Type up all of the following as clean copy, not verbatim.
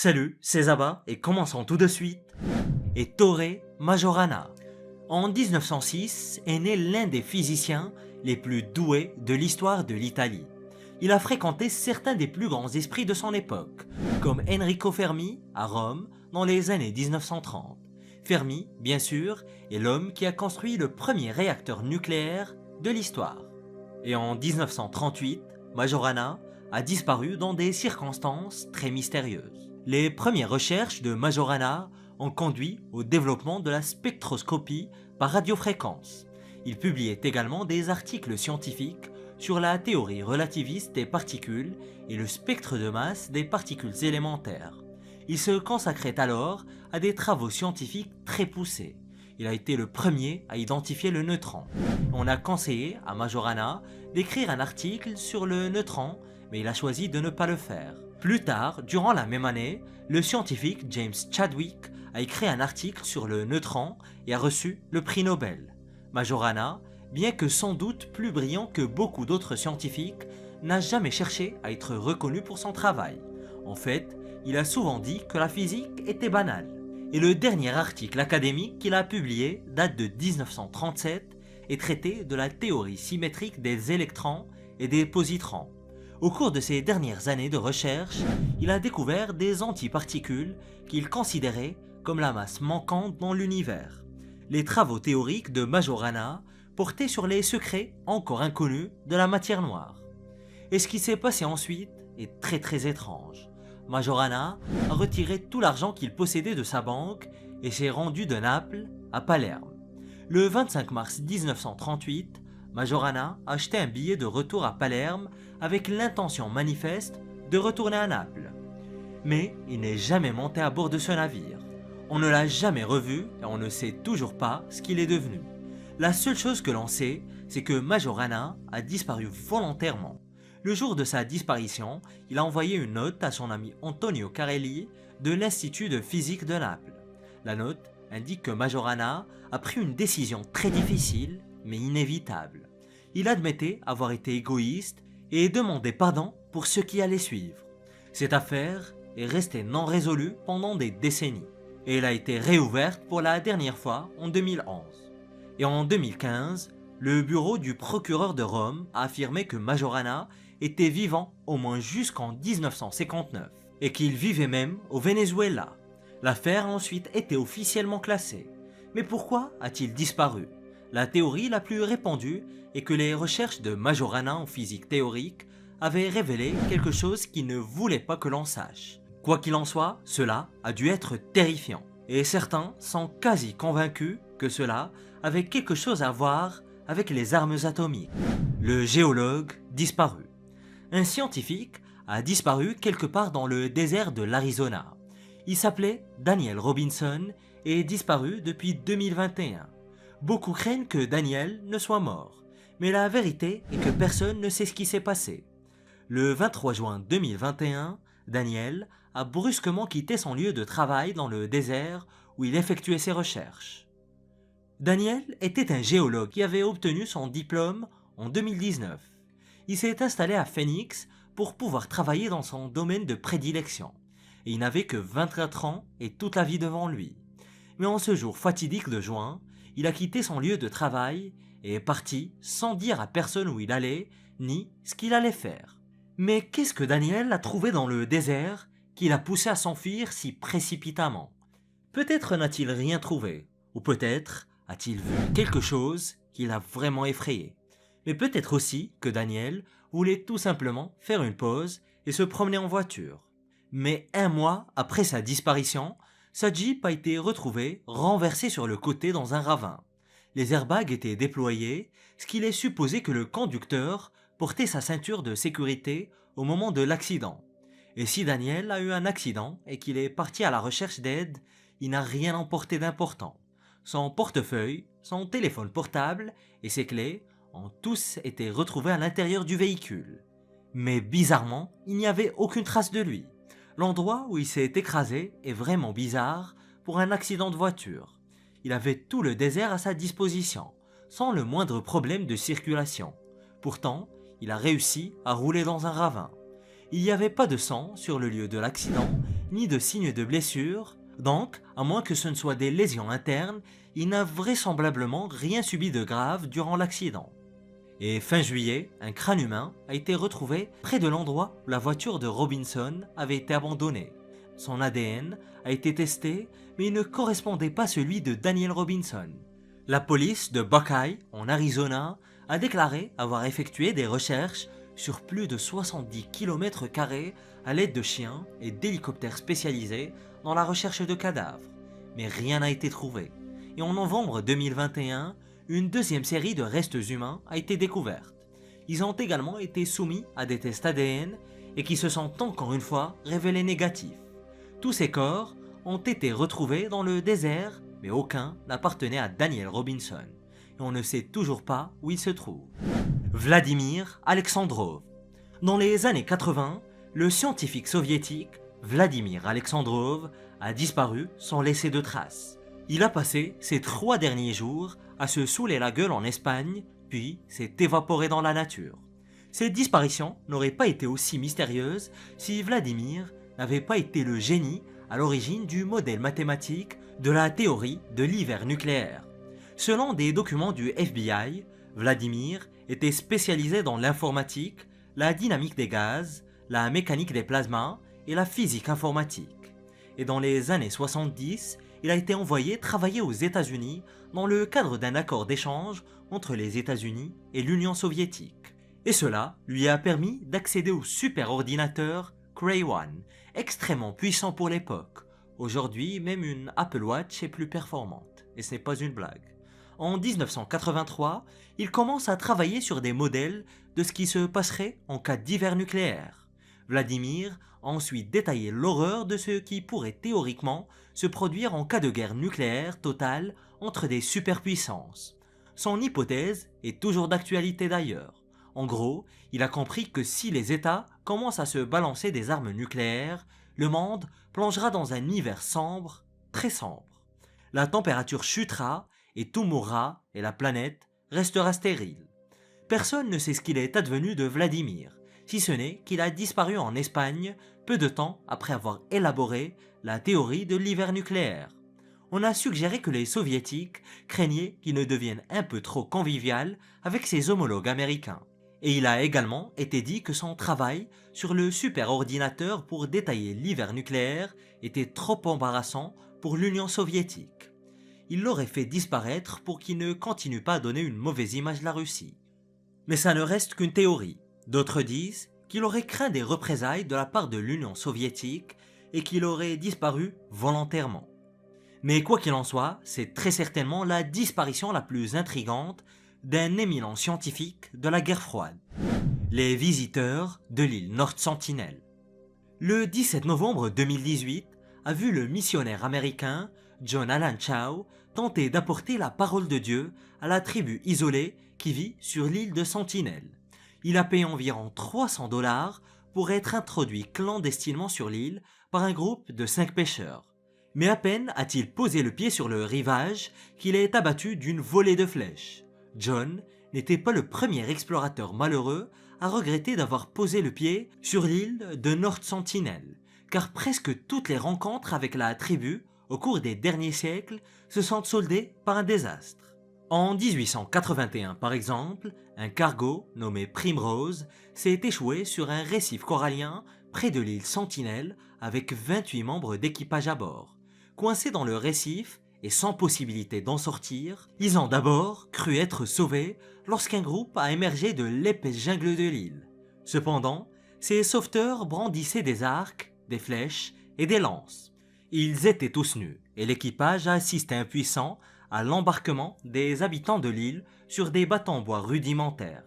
Salut, c'est Zaba et commençons tout de suite. Ettore Majorana. En 1906 est né l'un des physiciens les plus doués de l'histoire de l'Italie. Il a fréquenté certains des plus grands esprits de son époque, comme Enrico Fermi à Rome dans les années 1930. Fermi, bien sûr, est l'homme qui a construit le premier réacteur nucléaire de l'histoire. Et en 1938, Majorana a disparu dans des circonstances très mystérieuses. Les premières recherches de Majorana ont conduit au développement de la spectroscopie par radiofréquence. Il publiait également des articles scientifiques sur la théorie relativiste des particules et le spectre de masse des particules élémentaires. Il se consacrait alors à des travaux scientifiques très poussés. Il a été le premier à identifier le neutron. On a conseillé à Majorana d'écrire un article sur le neutron, mais il a choisi de ne pas le faire. Plus tard, durant la même année, le scientifique James Chadwick a écrit un article sur le neutron et a reçu le prix Nobel. Majorana, bien que sans doute plus brillant que beaucoup d'autres scientifiques, n'a jamais cherché à être reconnu pour son travail. En fait, il a souvent dit que la physique était banale. Et le dernier article académique qu'il a publié date de 1937 et traitait de la théorie symétrique des électrons et des positrons. Au cours de ses dernières années de recherche, il a découvert des antiparticules qu'il considérait comme la masse manquante dans l'univers. Les travaux théoriques de Majorana portaient sur les secrets encore inconnus de la matière noire. Et ce qui s'est passé ensuite est très étrange. Majorana a retiré tout l'argent qu'il possédait de sa banque et s'est rendu de Naples à Palerme. Le 25 mars 1938, Majorana a acheté un billet de retour à Palerme avec l'intention manifeste de retourner à Naples. Mais il n'est jamais monté à bord de ce navire. On ne l'a jamais revu et on ne sait toujours pas ce qu'il est devenu. La seule chose que l'on sait, c'est que Majorana a disparu volontairement. Le jour de sa disparition, il a envoyé une note à son ami Antonio Carelli de l'Institut de physique de Naples. La note indique que Majorana a pris une décision très difficile mais inévitable. Il admettait avoir été égoïste et demandait pardon pour ce qui allait suivre. Cette affaire est restée non résolue pendant des décennies et elle a été réouverte pour la dernière fois en 2011. Et en 2015, le bureau du procureur de Rome a affirmé que Majorana était vivant au moins jusqu'en 1959 et qu'il vivait même au Venezuela. L'affaire a ensuite été officiellement classée. Mais pourquoi a-t-il disparu? La théorie la plus répandue est que les recherches de Majorana en physique théorique avaient révélé quelque chose qu'il ne voulait pas que l'on sache. Quoi qu'il en soit, cela a dû être terrifiant. Et certains sont quasi convaincus que cela avait quelque chose à voir avec les armes atomiques. Le géologue disparu. Un scientifique a disparu quelque part dans le désert de l'Arizona. Il s'appelait Daniel Robinson et est disparu depuis 2021. Beaucoup craignent que Daniel ne soit mort, mais la vérité est que personne ne sait ce qui s'est passé. Le 23 juin 2021, Daniel a brusquement quitté son lieu de travail dans le désert où il effectuait ses recherches. Daniel était un géologue qui avait obtenu son diplôme en 2019. Il s'est installé à Phoenix pour pouvoir travailler dans son domaine de prédilection. Et il n'avait que 24 ans et toute la vie devant lui. Mais en ce jour fatidique de juin, il a quitté son lieu de travail et est parti sans dire à personne où il allait ni ce qu'il allait faire. Mais qu'est-ce que Daniel a trouvé dans le désert qui l'a poussé à s'enfuir si précipitamment? Peut-être n'a-t-il rien trouvé, ou peut-être a-t-il vu quelque chose qui l'a vraiment effrayé. Mais peut-être aussi que Daniel voulait tout simplement faire une pause et se promener en voiture. Mais un mois après sa disparition, sa Jeep a été retrouvée renversée sur le côté dans un ravin. Les airbags étaient déployés, ce qui laisse supposer que le conducteur portait sa ceinture de sécurité au moment de l'accident. Et si Daniel a eu un accident et qu'il est parti à la recherche d'aide, il n'a rien emporté d'important. Son portefeuille, son téléphone portable et ses clés ont tous été retrouvés à l'intérieur du véhicule. Mais bizarrement, il n'y avait aucune trace de lui. L'endroit où il s'est écrasé est vraiment bizarre pour un accident de voiture. Il avait tout le désert à sa disposition, sans le moindre problème de circulation. Pourtant, il a réussi à rouler dans un ravin. Il n'y avait pas de sang sur le lieu de l'accident ni de signes de blessure, donc, à moins que ce ne soit des lésions internes, il n'a vraisemblablement rien subi de grave durant l'accident. Et fin juillet, un crâne humain a été retrouvé près de l'endroit où la voiture de Robinson avait été abandonnée. Son ADN a été testé, mais il ne correspondait pas à celui de Daniel Robinson. La police de Buckeye, en Arizona, a déclaré avoir effectué des recherches sur plus de 70 km² à l'aide de chiens et d'hélicoptères spécialisés dans la recherche de cadavres. Mais rien n'a été trouvé. Et en novembre 2021, une deuxième série de restes humains a été découverte. Ils ont également été soumis à des tests ADN et qui se sont encore une fois révélés négatifs. Tous ces corps ont été retrouvés dans le désert, mais aucun n'appartenait à Daniel Robinson. Et on ne sait toujours pas où il se trouve. Vladimir Alexandrov. Dans les années 80, le scientifique soviétique Vladimir Alexandrov a disparu sans laisser de traces. Il a passé ses 3 derniers jours à se saouler la gueule en Espagne, puis s'est évaporé dans la nature. Cette disparition n'aurait pas été aussi mystérieuse si Vladimir n'avait pas été le génie à l'origine du modèle mathématique de la théorie de l'hiver nucléaire. Selon des documents du FBI, Vladimir était spécialisé dans l'informatique, la dynamique des gaz, la mécanique des plasmas et la physique informatique. Et dans les années 70, il a été envoyé travailler aux États-Unis dans le cadre d'un accord d'échange entre les États-Unis et l'Union soviétique. Et cela lui a permis d'accéder au superordinateur Cray 1, extrêmement puissant pour l'époque. Aujourd'hui, même une Apple Watch est plus performante, et ce n'est pas une blague. En 1983, il commence à travailler sur des modèles de ce qui se passerait en cas d'hiver nucléaire. Vladimir a ensuite détaillé l'horreur de ce qui pourrait théoriquement se produire en cas de guerre nucléaire totale entre des superpuissances. Son hypothèse est toujours d'actualité d'ailleurs. En gros, il a compris que si les États commencent à se balancer des armes nucléaires, le monde plongera dans un hiver sombre, très sombre. La température chutera et tout mourra et la planète restera stérile. Personne ne sait ce qu'il est advenu de Vladimir, si ce n'est qu'il a disparu en Espagne peu de temps après avoir élaboré la théorie de l'hiver nucléaire. On a suggéré que les soviétiques craignaient qu'il ne devienne un peu trop convivial avec ses homologues américains. Et il a également été dit que son travail sur le superordinateur pour détailler l'hiver nucléaire était trop embarrassant pour l'Union soviétique. Il l'aurait fait disparaître pour qu'il ne continue pas à donner une mauvaise image de la Russie. Mais ça ne reste qu'une théorie. D'autres disent qu'il aurait craint des représailles de la part de l'Union soviétique et qu'il aurait disparu volontairement. Mais quoi qu'il en soit, c'est très certainement la disparition la plus intrigante d'un éminent scientifique de la guerre froide. Les visiteurs de l'île North Sentinel. Le 17 novembre 2018 a vu le missionnaire américain John Allen Chau tenter d'apporter la parole de Dieu à la tribu isolée qui vit sur l'île de Sentinel. Il a payé environ 300 $ pour être introduit clandestinement sur l'île par un groupe de 5 pêcheurs. Mais à peine a-t-il posé le pied sur le rivage qu'il est abattu d'une volée de flèches. John n'était pas le premier explorateur malheureux à regretter d'avoir posé le pied sur l'île de North Sentinel, car presque toutes les rencontres avec la tribu au cours des derniers siècles se sont soldées par un désastre. En 1881 par exemple, un cargo nommé Primrose s'est échoué sur un récif corallien près de l'île Sentinel avec 28 membres d'équipage à bord. Coincés dans le récif et sans possibilité d'en sortir, ils ont d'abord cru être sauvés lorsqu'un groupe a émergé de l'épaisse jungle de l'île. Cependant, ces sauveteurs brandissaient des arcs, des flèches et des lances. Ils étaient tous nus et l'équipage a assisté impuissant à l'embarquement des habitants de l'île sur des bateaux en bois rudimentaires.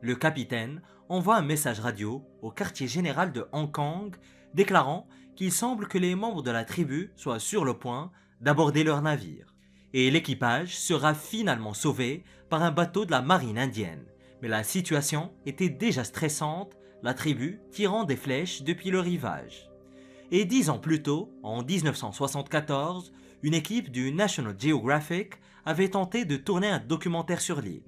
Le capitaine envoie un message radio au quartier général de Hong Kong déclarant qu'il semble que les membres de la tribu soient sur le point d'aborder leur navire. Et l'équipage sera finalement sauvé par un bateau de la marine indienne. Mais la situation était déjà stressante, la tribu tirant des flèches depuis le rivage. Et 10 ans plus tôt, en 1974, une équipe du National Geographic avait tenté de tourner un documentaire sur l'île.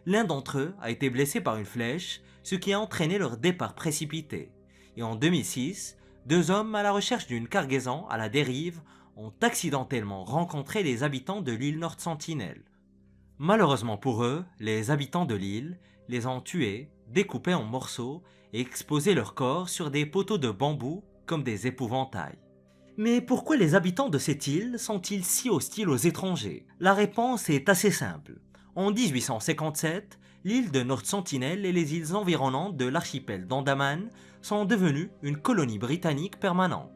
L'un d'entre eux a été blessé par une flèche, ce qui a entraîné leur départ précipité. Et en 2006, deux hommes à la recherche d'une cargaison à la dérive ont accidentellement rencontré les habitants de l'île Nord Sentinel. Malheureusement pour eux, les habitants de l'île les ont tués, découpés en morceaux et exposé leurs corps sur des poteaux de bambou comme des épouvantails. Mais pourquoi les habitants de cette île sont-ils si hostiles aux étrangers? La réponse est assez simple. En 1857, l'île de North Sentinel et les îles environnantes de l'archipel d'Andaman sont devenues une colonie britannique permanente.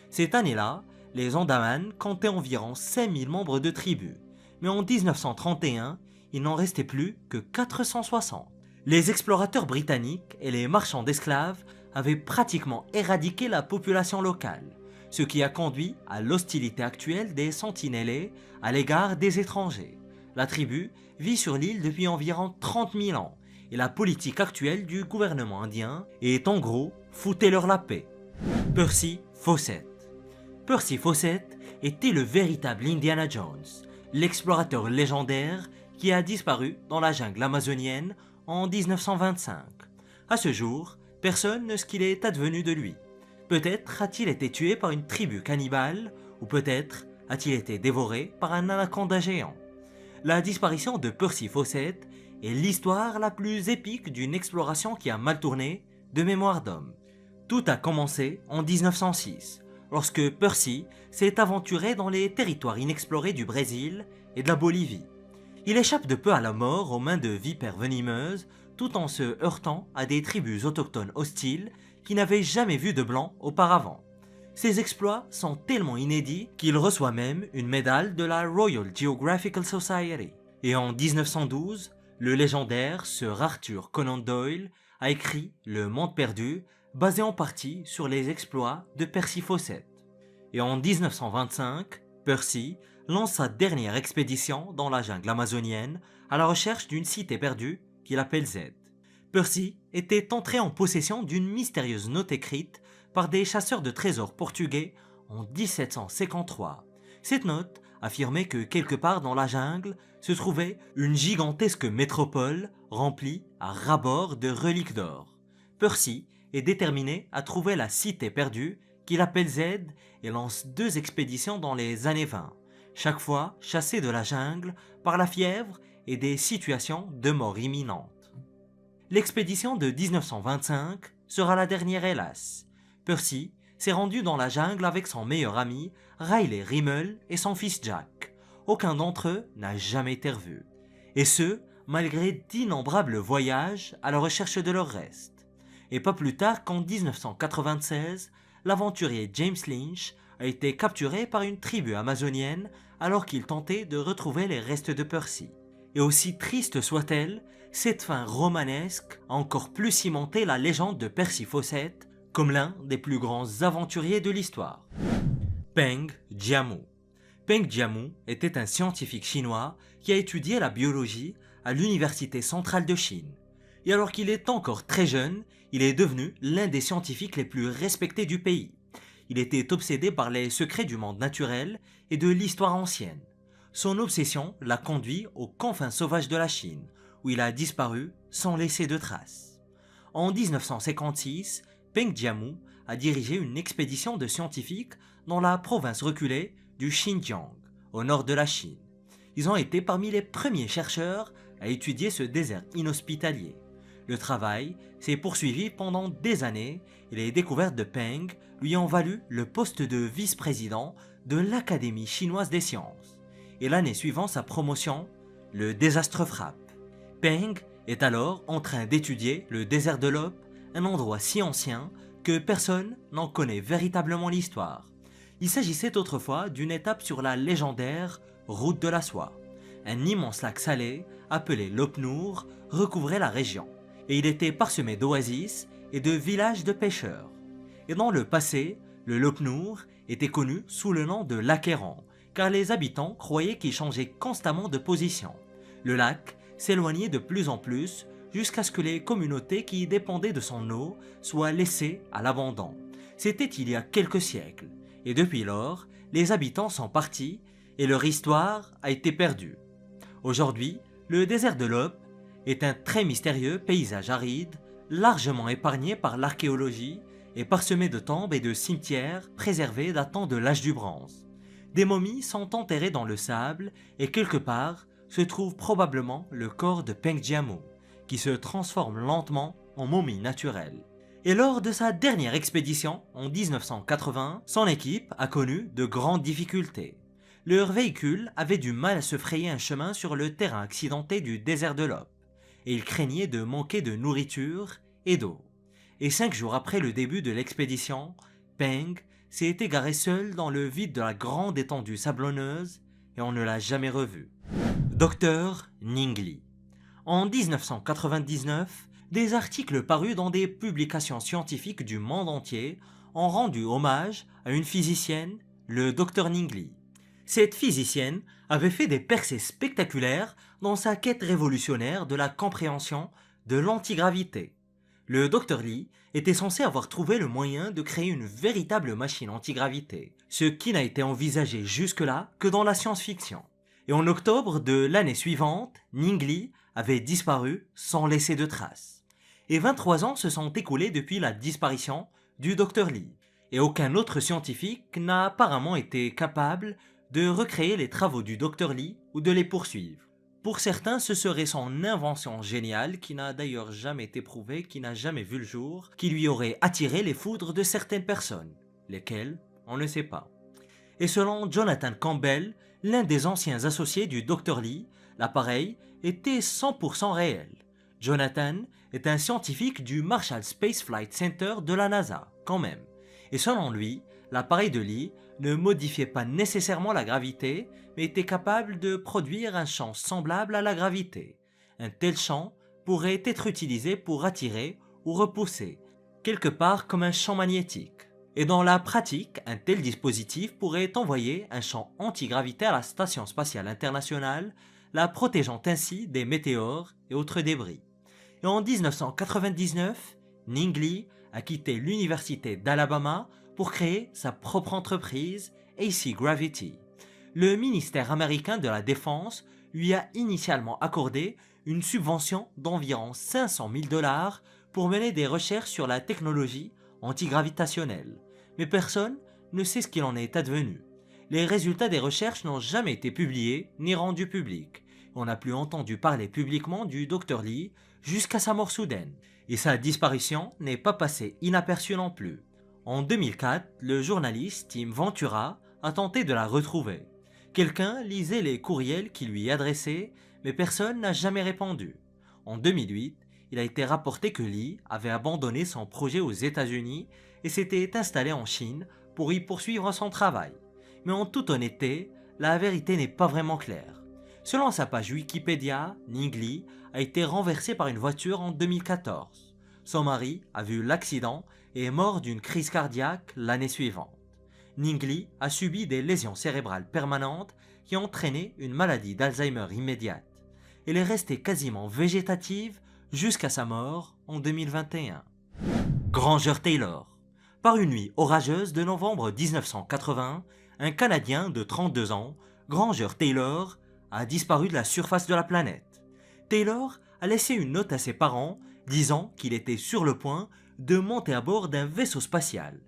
Cette année-là, les Andaman comptaient environ 5000 membres de tribus, mais en 1931, il n'en restait plus que 460. Les explorateurs britanniques et les marchands d'esclaves avaient pratiquement éradiqué la population locale, ce qui a conduit à l'hostilité actuelle des Sentinelais à l'égard des étrangers. La tribu vit sur l'île depuis environ 30 000 ans et la politique actuelle du gouvernement indien est en gros foutez-leur la paix. Percy Fawcett. Percy Fawcett était le véritable Indiana Jones, l'explorateur légendaire qui a disparu dans la jungle amazonienne en 1925. À ce jour, personne ne sait ce qu'il est advenu de lui. Peut-être a-t-il été tué par une tribu cannibale, ou peut-être a-t-il été dévoré par un anaconda géant. La disparition de Percy Fawcett est l'histoire la plus épique d'une exploration qui a mal tourné de mémoire d'homme. Tout a commencé en 1906, lorsque Percy s'est aventuré dans les territoires inexplorés du Brésil et de la Bolivie. Il échappe de peu à la mort aux mains de vipères venimeuses, tout en se heurtant à des tribus autochtones hostiles qui n'avaient jamais vu de blanc auparavant. Ses exploits sont tellement inédits qu'il reçoit même une médaille de la Royal Geographical Society. Et en 1912, le légendaire Sir Arthur Conan Doyle a écrit Le Monde perdu, basé en partie sur les exploits de Percy Fawcett. Et en 1925, Percy lance sa dernière expédition dans la jungle amazonienne à la recherche d'une cité perdue qu'il appelle Z. Percy était entré en possession d'une mystérieuse note écrite par des chasseurs de trésors portugais en 1753. Cette note affirmait que quelque part dans la jungle se trouvait une gigantesque métropole remplie à ras-bord de reliques d'or. Percy est déterminé à trouver la cité perdue qu'il appelle Z et lance 2 expéditions dans les années 20, chaque fois chassé de la jungle par la fièvre et des situations de mort imminente. L'expédition de 1925 sera la dernière hélas. Percy s'est rendu dans la jungle avec son meilleur ami, Riley Rimmel et son fils Jack. Aucun d'entre eux n'a jamais été revu. Et ce, malgré d'innombrables voyages à la recherche de leurs restes. Et pas plus tard qu'en 1996, l'aventurier James Lynch a été capturé par une tribu amazonienne alors qu'il tentait de retrouver les restes de Percy. Et aussi triste soit-elle, cette fin romanesque a encore plus cimenté la légende de Percy Fawcett comme l'un des plus grands aventuriers de l'histoire. Peng Jiamu. Peng Jiamu était un scientifique chinois qui a étudié la biologie à l'Université centrale de Chine. Et alors qu'il est encore très jeune, il est devenu l'un des scientifiques les plus respectés du pays. Il était obsédé par les secrets du monde naturel et de l'histoire ancienne. Son obsession l'a conduit aux confins sauvages de la Chine, où il a disparu sans laisser de traces. En 1956, Peng Jiamu a dirigé une expédition de scientifiques dans la province reculée du Xinjiang, au nord de la Chine. Ils ont été parmi les premiers chercheurs à étudier ce désert inhospitalier. Le travail s'est poursuivi pendant des années et les découvertes de Peng lui ont valu le poste de vice-président de l'Académie chinoise des sciences. Et l'année suivant sa promotion, le désastre frappe. Peng est alors en train d'étudier le désert de l'Op, un endroit si ancien que personne n'en connaît véritablement l'histoire. Il s'agissait autrefois d'une étape sur la légendaire Route de la Soie. Un immense lac salé, appelé l'Op Noor, recouvrait la région, et il était parsemé d'oasis et de villages de pêcheurs. Et dans le passé, le Lop Noor était connu sous le nom de lac errant, car les habitants croyaient qu'il changeait constamment de position. Le lac s'éloignait de plus en plus jusqu'à ce que les communautés qui dépendaient de son eau soient laissées à l'abandon. C'était il y a quelques siècles, et depuis lors, les habitants sont partis et leur histoire a été perdue. Aujourd'hui, le désert de l'Op est un très mystérieux paysage aride, largement épargné par l'archéologie est parsemé de tombes et de cimetières préservés datant de l'âge du bronze. Des momies sont enterrées dans le sable et quelque part se trouve probablement le corps de Peng Jiamu, qui se transforme lentement en momie naturelle. Et lors de sa dernière expédition, en 1980, son équipe a connu de grandes difficultés. Leur véhicule avait du mal à se frayer un chemin sur le terrain accidenté du désert de l'Op, et ils craignaient de manquer de nourriture et d'eau. Et 5 jours après le début de l'expédition, Peng s'est égaré seul dans le vide de la grande étendue sablonneuse et on ne l'a jamais revu. Dr Ning Li. En 1999, des articles parus dans des publications scientifiques du monde entier ont rendu hommage à une physicienne, le Dr Ning Li. Cette physicienne avait fait des percées spectaculaires dans sa quête révolutionnaire de la compréhension de l'antigravité. Le Dr Li était censé avoir trouvé le moyen de créer une véritable machine antigravité, ce qui n'a été envisagé jusque-là que dans la science-fiction. Et en octobre de l'année suivante, Ning Li avait disparu sans laisser de traces. Et 23 ans se sont écoulés depuis la disparition du Dr Li, et aucun autre scientifique n'a apparemment été capable de recréer les travaux du Dr Li ou de les poursuivre. Pour certains, ce serait son invention géniale, qui n'a d'ailleurs jamais été prouvée, qui n'a jamais vu le jour, qui lui aurait attiré les foudres de certaines personnes. Lesquelles, on ne sait pas. Et selon Jonathan Campbell, l'un des anciens associés du Dr Li, l'appareil était 100% réel. Jonathan est un scientifique du Marshall Space Flight Center de la NASA, quand même. Et selon lui, l'appareil de Li ne modifiait pas nécessairement la gravité, mais était capable de produire un champ semblable à la gravité. Un tel champ pourrait être utilisé pour attirer ou repousser, quelque part comme un champ magnétique. Et dans la pratique, un tel dispositif pourrait envoyer un champ antigravité à la Station spatiale internationale, la protégeant ainsi des météores et autres débris. Et en 1999, Ning Li a quitté l'université d'Alabama pour créer sa propre entreprise, AC Gravity. Le ministère américain de la Défense lui a initialement accordé une subvention d'environ 500 000 $ pour mener des recherches sur la technologie antigravitationnelle. Mais personne ne sait ce qu'il en est advenu. Les résultats des recherches n'ont jamais été publiés ni rendus publics. On n'a plus entendu parler publiquement du Dr Li jusqu'à sa mort soudaine. Et sa disparition n'est pas passée inaperçue non plus. En 2004, le journaliste Tim Ventura a tenté de la retrouver. Quelqu'un lisait les courriels qu'il lui adressait, mais personne n'a jamais répondu. En 2008, il a été rapporté que Li avait abandonné son projet aux États-Unis et s'était installé en Chine pour y poursuivre son travail. Mais en toute honnêteté, la vérité n'est pas vraiment claire. Selon sa page Wikipédia, Ning Li a été renversé par une voiture en 2014. Son mari a vu l'accident et est mort d'une crise cardiaque l'année suivante. Ning Li a subi des lésions cérébrales permanentes qui ont entraîné une maladie d'Alzheimer immédiate. Elle est restée quasiment végétative jusqu'à sa mort en 2021. Granger Taylor. Par une nuit orageuse de novembre 1980, un Canadien de 32 ans, Granger Taylor, a disparu de la surface de la planète. Taylor a laissé une note à ses parents disant qu'il était sur le point de monter à bord d'un vaisseau spatial.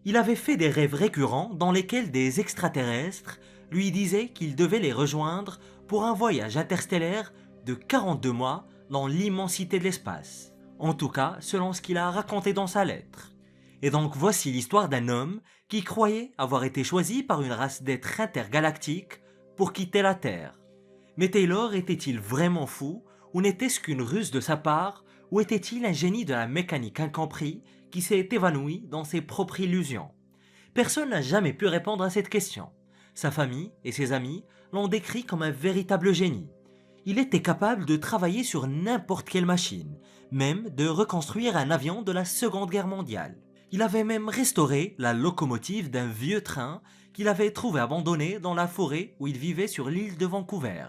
Il avait fait des rêves récurrents dans lesquels des extraterrestres lui disaient qu'il devait les rejoindre pour un voyage interstellaire de 42 mois dans l'immensité de l'espace. En tout cas, selon ce qu'il a raconté dans sa lettre. Et donc voici l'histoire d'un homme qui croyait avoir été choisi par une race d'êtres intergalactiques pour quitter la Terre. Mais Taylor était-il vraiment fou, ou n'était-ce qu'une ruse de sa part, ou était-il un génie de la mécanique incompris qui s'est évanoui dans ses propres illusions? Personne n'a jamais pu répondre à cette question. Sa famille et ses amis l'ont décrit comme un véritable génie. Il était capable de travailler sur n'importe quelle machine, même de reconstruire un avion de la Seconde Guerre mondiale. Il avait même restauré la locomotive d'un vieux train qu'il avait trouvé abandonné dans la forêt où il vivait sur l'île de Vancouver.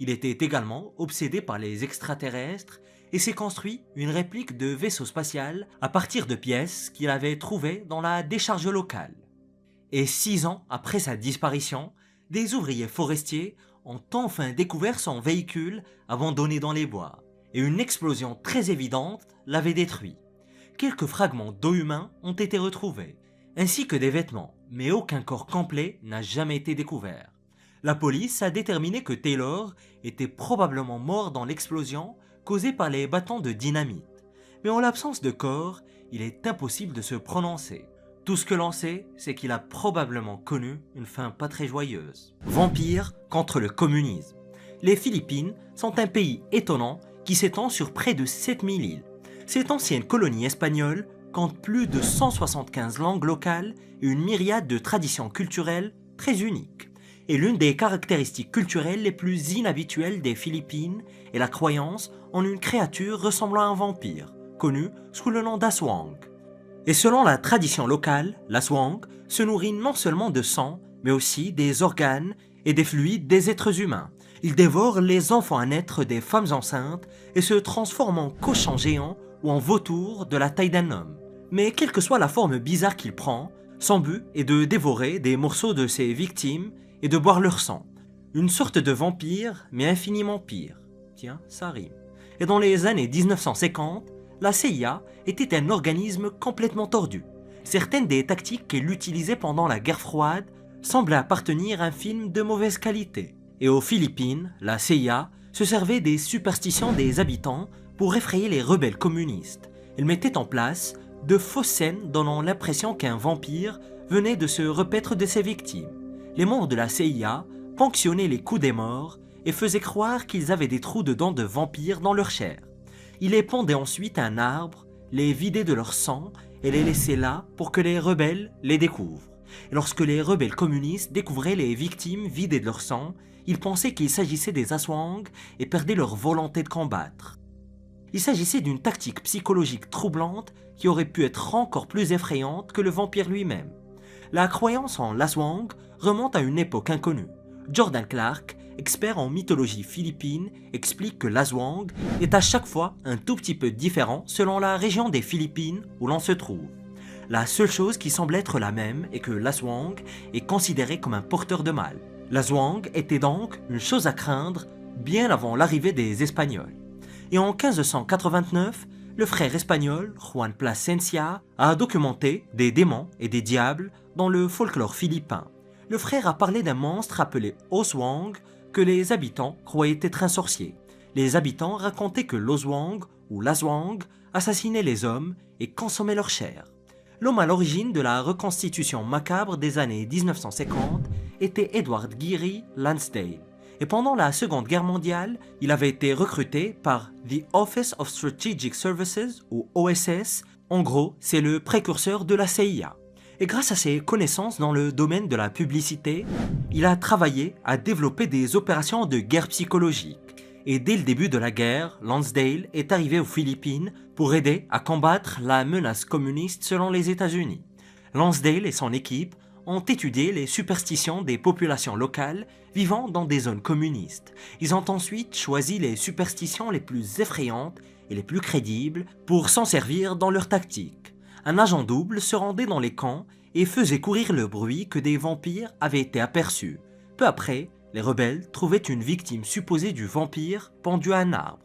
Il était également obsédé par les extraterrestres et s'est construit une réplique de vaisseau spatial à partir de pièces qu'il avait trouvées dans la décharge locale. Et 6 ans après sa disparition, des ouvriers forestiers ont enfin découvert son véhicule abandonné dans les bois, et une explosion très évidente l'avait détruit. quelques fragments d'os humains ont été retrouvés, ainsi que des vêtements, mais aucun corps complet n'a jamais été découvert. La police a déterminé que Taylor était probablement mort dans l'explosion causée par les bâtons de dynamite. Mais en l'absence de corps, il est impossible de se prononcer. Tout ce que l'on sait, c'est qu'il a probablement connu une fin pas très joyeuse. Vampire contre le communisme. Les Philippines sont un pays étonnant qui s'étend sur près de 7000 îles. Cette ancienne colonie espagnole compte plus de 175 langues locales et une myriade de traditions culturelles très uniques. Et l'une des caractéristiques culturelles les plus inhabituelles des Philippines est la croyance en une créature ressemblant à un vampire, connue sous le nom d'Aswang. Et selon la tradition locale, l'Aswang se nourrit non seulement de sang, mais aussi des organes et des fluides des êtres humains. Il dévore les enfants à naître des femmes enceintes et se transforme en cochon géant ou en vautour de la taille d'un homme. Mais quelle que soit la forme bizarre qu'il prend, son but est de dévorer des morceaux de ses victimes et de boire leur sang. Une sorte de vampire, mais infiniment pire. Tiens, ça rime. Et dans les années 1950, la CIA était un organisme complètement tordu. Certaines des tactiques qu'elle utilisait pendant la guerre froide semblaient appartenir à un film de mauvaise qualité. Et aux Philippines, la CIA se servait des superstitions des habitants pour effrayer les rebelles communistes. Elle mettait en place de fausses scènes donnant l'impression qu'un vampire venait de se repaître de ses victimes. Les membres de la CIA ponctionnaient les coups des morts et faisaient croire qu'ils avaient des trous de dents de vampires dans leur chair. Ils les pendaient ensuite à un arbre, les vidaient de leur sang et les laissaient là pour que les rebelles les découvrent. Et lorsque les rebelles communistes découvraient les victimes vidées de leur sang, ils pensaient qu'il s'agissait des Aswang et perdaient leur volonté de combattre. Il s'agissait d'une tactique psychologique troublante qui aurait pu être encore plus effrayante que le vampire lui-même. La croyance en l'Aswang remonte à une époque inconnue. Jordan Clark, expert en mythologie philippine, explique que l'Aswang est à chaque fois un tout petit peu différent selon la région des Philippines où l'on se trouve. La seule chose qui semble être la même est que l'Aswang est considéré comme un porteur de mal. L'Aswang était donc une chose à craindre bien avant l'arrivée des Espagnols. Et en 1589, le frère espagnol Juan Plasencia a documenté des démons et des diables dans le folklore philippin. Le frère a parlé d'un monstre appelé Oswang que les habitants croyaient être un sorcier. Les habitants racontaient que l'Oswang ou l'Aswang assassinait les hommes et consommait leur chair. L'homme à l'origine de la reconstitution macabre des années 1950 était Edward Geary Lansdale. Et pendant la Seconde Guerre mondiale, il avait été recruté par The Office of Strategic Services ou OSS. En gros, c'est le précurseur de la CIA. Et grâce à ses connaissances dans le domaine de la publicité, il a travaillé à développer des opérations de guerre psychologique. Et dès le début de la guerre, Lansdale est arrivé aux Philippines pour aider à combattre la menace communiste selon les États-Unis. Lansdale et son équipe ont étudié les superstitions des populations locales vivant dans des zones communistes. Ils ont ensuite choisi les superstitions les plus effrayantes et les plus crédibles pour s'en servir dans leur tactique. Un agent double se rendait dans les camps et faisait courir le bruit que des vampires avaient été aperçus. Peu après, les rebelles trouvaient une victime supposée du vampire pendue à un arbre.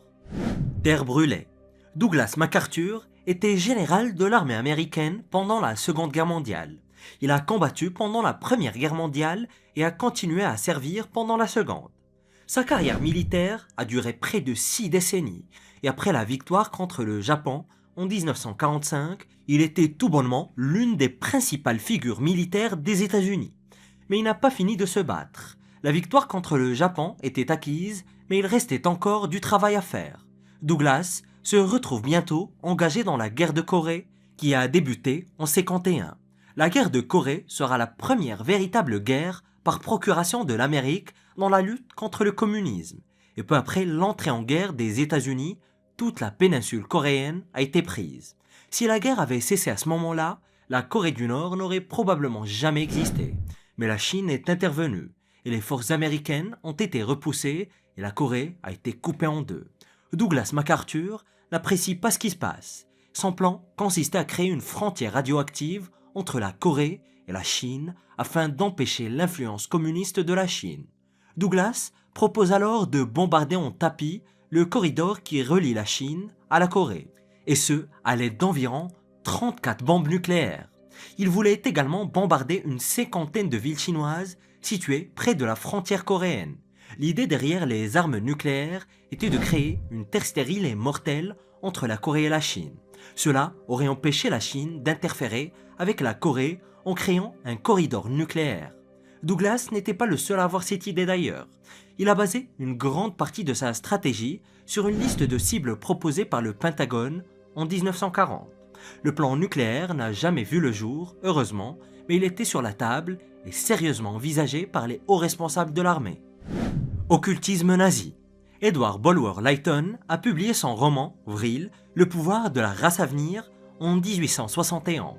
Terre brûlée. Douglas MacArthur était général de l'armée américaine pendant la Seconde Guerre mondiale. Il a combattu pendant la Première Guerre mondiale et a continué à servir pendant la Seconde. Sa carrière militaire a duré près de 6 décennies et après la victoire contre le Japon en 1945, il était tout bonnement l'une des principales figures militaires des États-Unis. Mais il n'a pas fini de se battre. La victoire contre le Japon était acquise, mais il restait encore du travail à faire. Douglas se retrouve bientôt engagé dans la guerre de Corée, qui a débuté en 1951. La guerre de Corée sera la première véritable guerre par procuration de l'Amérique dans la lutte contre le communisme. Et peu après l'entrée en guerre des États-Unis, toute la péninsule coréenne a été prise. Si la guerre avait cessé à ce moment-là, la Corée du Nord n'aurait probablement jamais existé. Mais la Chine est intervenue, et les forces américaines ont été repoussées et la Corée a été coupée en deux. Douglas MacArthur n'apprécie pas ce qui se passe. Son plan consistait à créer une frontière radioactive entre la Corée et la Chine afin d'empêcher l'influence communiste de la Chine. Douglas propose alors de bombarder en tapis le corridor qui relie la Chine à la Corée, et ce, à l'aide d'environ 34 bombes nucléaires. Il voulait également bombarder une cinquantaine de villes chinoises situées près de la frontière coréenne. L'idée derrière les armes nucléaires était de créer une terre stérile et mortelle entre la Corée et la Chine. Cela aurait empêché la Chine d'interférer avec la Corée en créant un corridor nucléaire. Douglas n'était pas le seul à avoir cette idée d'ailleurs. Il a basé une grande partie de sa stratégie sur une liste de cibles proposées par le Pentagone en 1940. Le plan nucléaire n'a jamais vu le jour, heureusement, mais il était sur la table et sérieusement envisagé par les hauts responsables de l'armée. Occultisme nazi. Edward Bulwer-Lytton a publié son roman « Vril, le pouvoir de la race à venir » en 1871.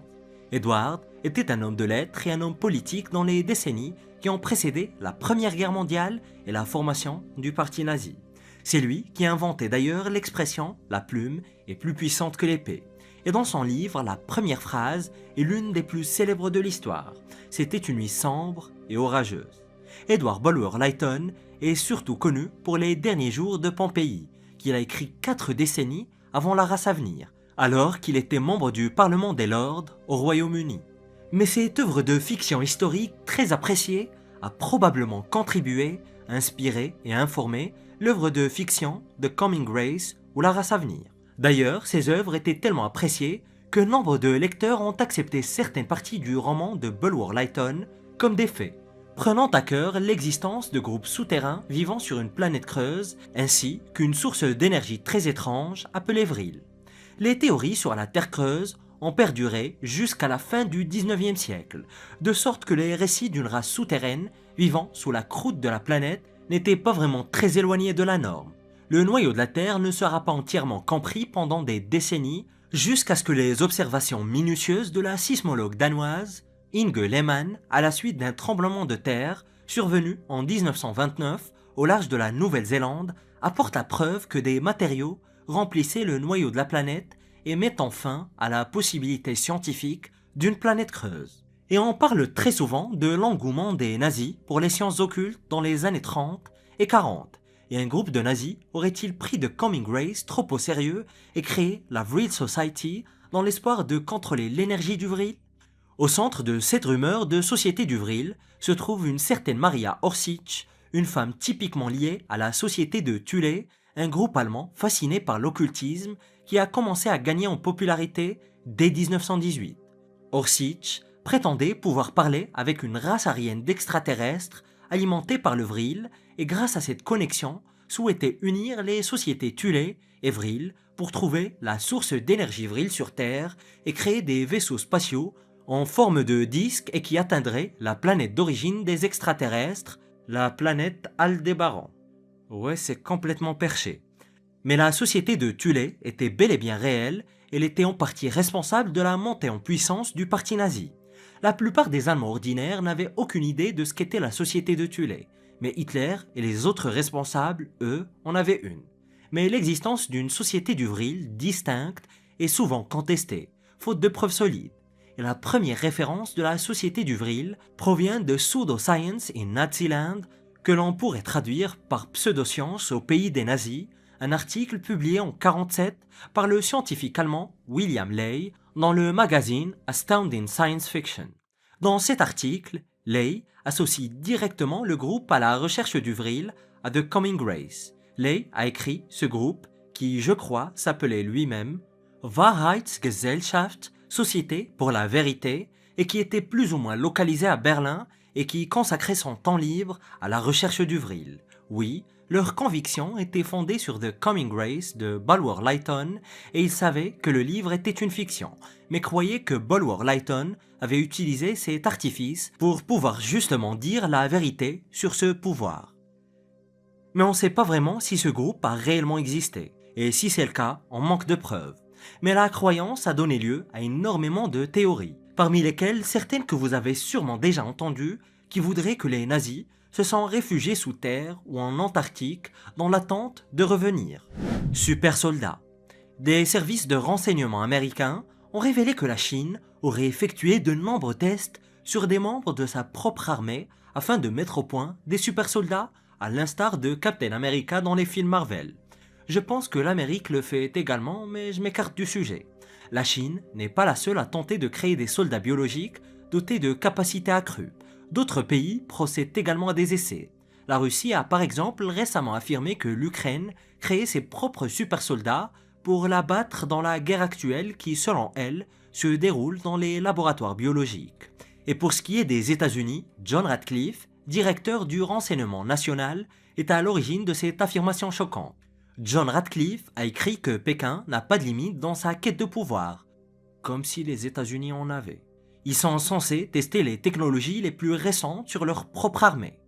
Edward était un homme de lettres et un homme politique dans les décennies qui ont précédé la Première Guerre mondiale et la formation du parti nazi. C'est lui qui a inventé d'ailleurs l'expression « la plume est plus puissante que l'épée ». Et dans son livre, la première phrase est l'une des plus célèbres de l'histoire. C'était une nuit sombre et orageuse. Edward Bulwer-Lytton est surtout connu pour les derniers jours de Pompéi, qu'il a écrit 4 décennies avant la race à venir, alors qu'il était membre du Parlement des Lords au Royaume-Uni. Mais cette œuvre de fiction historique très appréciée a probablement contribué, inspiré et informé l'œuvre de fiction The Coming Race ou La race à venir. D'ailleurs, ces œuvres étaient tellement appréciées que nombre de lecteurs ont accepté certaines parties du roman de Bulwer-Lytton comme des faits, prenant à cœur l'existence de groupes souterrains vivant sur une planète creuse, ainsi qu'une source d'énergie très étrange appelée Vril. Les théories sur la Terre creuse ont perduré jusqu'à la fin du 19e siècle, de sorte que les récits d'une race souterraine vivant sous la croûte de la planète n'étaient pas vraiment très éloignés de la norme. Le noyau de la Terre ne sera pas entièrement compris pendant des décennies, jusqu'à ce que les observations minutieuses de la sismologue danoise Inge Lehmann, à la suite d'un tremblement de terre survenu en 1929 au large de la Nouvelle-Zélande, apportent la preuve que des matériaux remplissaient le noyau de la planète et mettant fin à la possibilité scientifique d'une planète creuse. Et on parle très souvent de l'engouement des nazis pour les sciences occultes dans les années 30 et 40. Et un groupe de nazis aurait-il pris The Coming Race trop au sérieux et créé la Vril Society dans l'espoir de contrôler l'énergie du Vril? Au centre de cette rumeur de société du Vril se trouve une certaine Maria Orsic, une femme typiquement liée à la société de Thule, un groupe allemand fasciné par l'occultisme qui a commencé à gagner en popularité dès 1918. Orsic prétendait pouvoir parler avec une race aryenne d'extraterrestres alimentée par le Vril et grâce à cette connexion souhaitait unir les sociétés Thule et Vril pour trouver la source d'énergie Vril sur Terre et créer des vaisseaux spatiaux en forme de disque et qui atteindrait la planète d'origine des extraterrestres, la planète Aldébaran. Ouais, c'est complètement perché. Mais la société de Thule était bel et bien réelle, elle était en partie responsable de la montée en puissance du parti nazi. La plupart des Allemands ordinaires n'avaient aucune idée de ce qu'était la société de Thule, mais Hitler et les autres responsables, eux, en avaient une. Mais l'existence d'une société du Vril distincte est souvent contestée, faute de preuves solides. Et la première référence de la société du Vril provient de Pseudo-Science in Naziland, que l'on pourrait traduire par pseudoscience au pays des nazis, un article publié en 1947 par le scientifique allemand William Ley dans le magazine Astounding Science Fiction. Dans cet article, Ley associe directement le groupe à la recherche du Vril à The Coming Race. Ley a écrit ce groupe, qui je crois s'appelait lui-même Wahrheitsgesellschaft, Société pour la vérité, et qui était plus ou moins localisé à Berlin et qui consacrait son temps libre à la recherche du Vril. Oui, leur conviction était fondée sur The Coming Race de Bulwer-Lytton et ils savaient que le livre était une fiction, mais croyaient que Bulwer-Lytton avait utilisé cet artifice pour pouvoir justement dire la vérité sur ce pouvoir. Mais on ne sait pas vraiment si ce groupe a réellement existé, et si c'est le cas, on manque de preuves. Mais la croyance a donné lieu à énormément de théories, parmi lesquelles certaines que vous avez sûrement déjà entendues, qui voudraient que les nazis se sont réfugiés sous terre ou en Antarctique dans l'attente de revenir. Super soldats. Des services de renseignement américains ont révélé que la Chine aurait effectué de nombreux tests sur des membres de sa propre armée afin de mettre au point des super soldats à l'instar de Captain America dans les films Marvel. Je pense que l'Amérique le fait également, mais je m'écarte du sujet. La Chine n'est pas la seule à tenter de créer des soldats biologiques dotés de capacités accrues. D'autres pays procèdent également à des essais. La Russie a par exemple récemment affirmé que l'Ukraine créait ses propres super soldats pour la battre dans la guerre actuelle qui, selon elle, se déroule dans les laboratoires biologiques. Et pour ce qui est des États-Unis, John Ratcliffe, directeur du renseignement national, est à l'origine de cette affirmation choquante. John Ratcliffe a écrit que Pékin n'a pas de limite dans sa quête de pouvoir, comme si les États-Unis en avaient. Ils sont censés tester les technologies les plus récentes sur leur propre armée.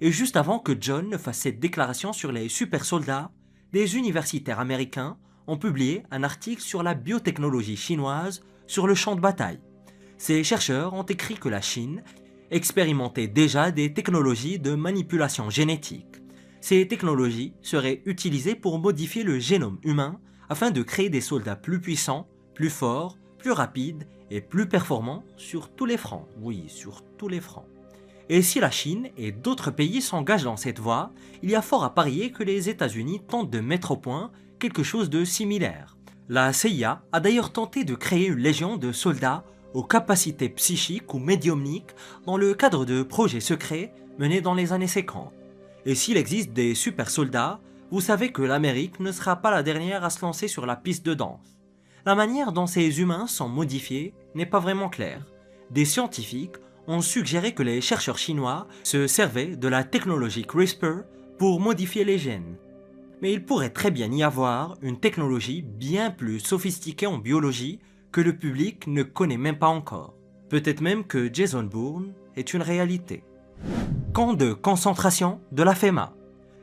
Et juste avant que John ne fasse cette déclaration sur les super soldats, des universitaires américains ont publié un article sur la biotechnologie chinoise sur le champ de bataille. Ces chercheurs ont écrit que la Chine expérimentait déjà des technologies de manipulation génétique. Ces technologies seraient utilisées pour modifier le génome humain afin de créer des soldats plus puissants, plus forts, plus rapides et plus performants sur tous les fronts. Oui, sur tous les fronts. Et si la Chine et d'autres pays s'engagent dans cette voie, il y a fort à parier que les États-Unis tentent de mettre au point quelque chose de similaire. La CIA a d'ailleurs tenté de créer une légion de soldats aux capacités psychiques ou médiumniques dans le cadre de projets secrets menés dans les années 50. Et s'il existe des super soldats, vous savez que l'Amérique ne sera pas la dernière à se lancer sur la piste de danse. La manière dont ces humains sont modifiés n'est pas vraiment claire. Des scientifiques ont suggéré que les chercheurs chinois se servaient de la technologie CRISPR pour modifier les gènes. Mais il pourrait très bien y avoir une technologie bien plus sophistiquée en biologie que le public ne connaît même pas encore. Peut-être même que Jason Bourne est une réalité. Camp de concentration de la FEMA.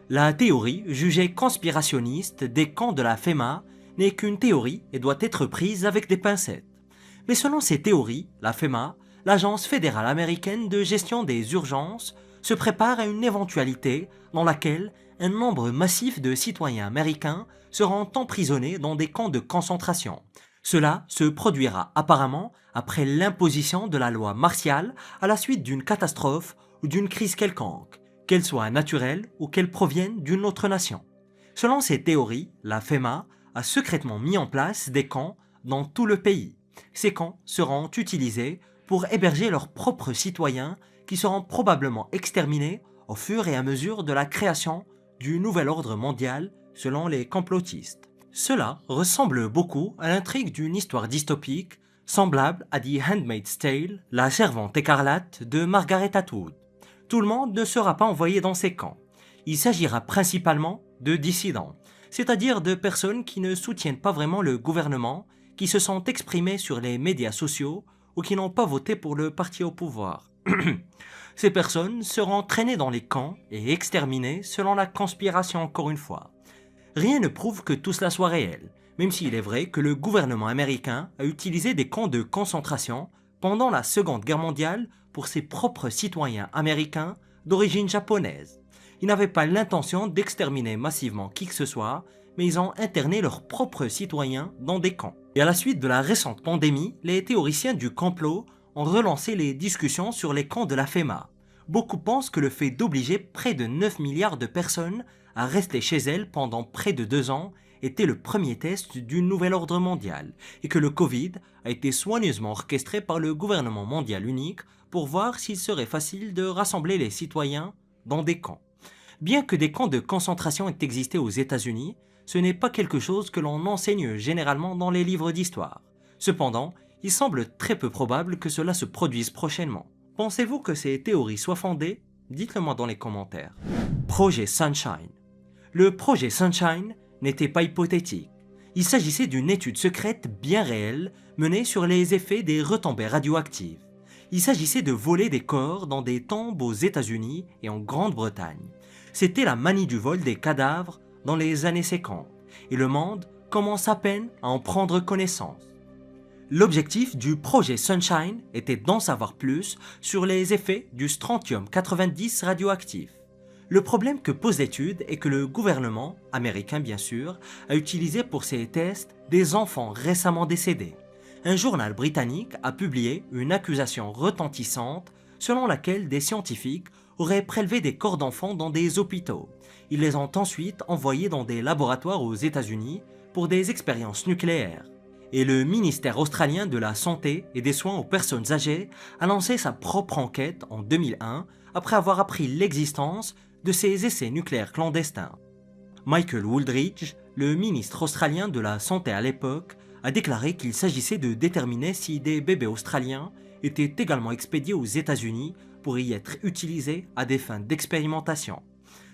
La théorie jugée conspirationniste des camps de la FEMA n'est qu'une théorie et doit être prise avec des pincettes. Mais selon ces théories, la FEMA, l'Agence fédérale américaine de gestion des urgences, se prépare à une éventualité dans laquelle un nombre massif de citoyens américains seront emprisonnés dans des camps de concentration. Cela se produira apparemment après l'imposition de la loi martiale à la suite d'une catastrophe ou d'une crise quelconque, qu'elle soit naturelle ou qu'elle provienne d'une autre nation. Selon ces théories, la FEMA a secrètement mis en place des camps dans tout le pays. Ces camps seront utilisés pour héberger leurs propres citoyens qui seront probablement exterminés au fur et à mesure de la création du nouvel ordre mondial selon les complotistes. Cela ressemble beaucoup à l'intrigue d'une histoire dystopique semblable à The Handmaid's Tale, la servante écarlate de Margaret Atwood. Tout le monde ne sera pas envoyé dans ces camps. Il s'agira principalement de dissidents, c'est-à-dire de personnes qui ne soutiennent pas vraiment le gouvernement, qui se sont exprimées sur les médias sociaux ou qui n'ont pas voté pour le parti au pouvoir. Ces personnes seront traînées dans les camps et exterminées selon la conspiration encore une fois. Rien ne prouve que tout cela soit réel, même s'il est vrai que le gouvernement américain a utilisé des camps de concentration pendant la Seconde Guerre mondiale pour ses propres citoyens américains d'origine japonaise. Ils n'avaient pas l'intention d'exterminer massivement qui que ce soit, mais ils ont interné leurs propres citoyens dans des camps. Et à la suite de la récente pandémie, les théoriciens du complot ont relancé les discussions sur les camps de la FEMA. Beaucoup pensent que le fait d'obliger près de 9 milliards de personnes à rester chez elles pendant près de 2 ans était le premier test du nouvel ordre mondial et que le Covid a été soigneusement orchestré par le gouvernement mondial unique pour voir s'il serait facile de rassembler les citoyens dans des camps. Bien que des camps de concentration aient existé aux États-Unis, ce n'est pas quelque chose que l'on enseigne généralement dans les livres d'histoire. Cependant, il semble très peu probable que cela se produise prochainement. Pensez-vous que ces théories soient fondées? Dites-le moi dans les commentaires. Projet Sunshine. Le projet Sunshine n'était pas hypothétique. Il s'agissait d'une étude secrète bien réelle menée sur les effets des retombées radioactives. Il s'agissait de voler des corps dans des tombes aux États-Unis et en Grande-Bretagne. C'était la manie du vol des cadavres dans les années 50 et le monde commence à peine à en prendre connaissance. L'objectif du projet Sunshine était d'en savoir plus sur les effets du strontium-90 radioactif. Le problème que pose l'étude est que le gouvernement, américain bien sûr, a utilisé pour ces tests des enfants récemment décédés. Un journal britannique a publié une accusation retentissante selon laquelle des scientifiques auraient prélevé des corps d'enfants dans des hôpitaux. Ils les ont ensuite envoyés dans des laboratoires aux États-Unis pour des expériences nucléaires. Et le ministère australien de la Santé et des Soins aux personnes âgées a lancé sa propre enquête en 2001 après avoir appris l'existence de ces essais nucléaires clandestins. Michael Wooldridge, le ministre australien de la Santé à l'époque, a déclaré qu'il s'agissait de déterminer si des bébés australiens étaient également expédiés aux États-Unis pour y être utilisés à des fins d'expérimentation.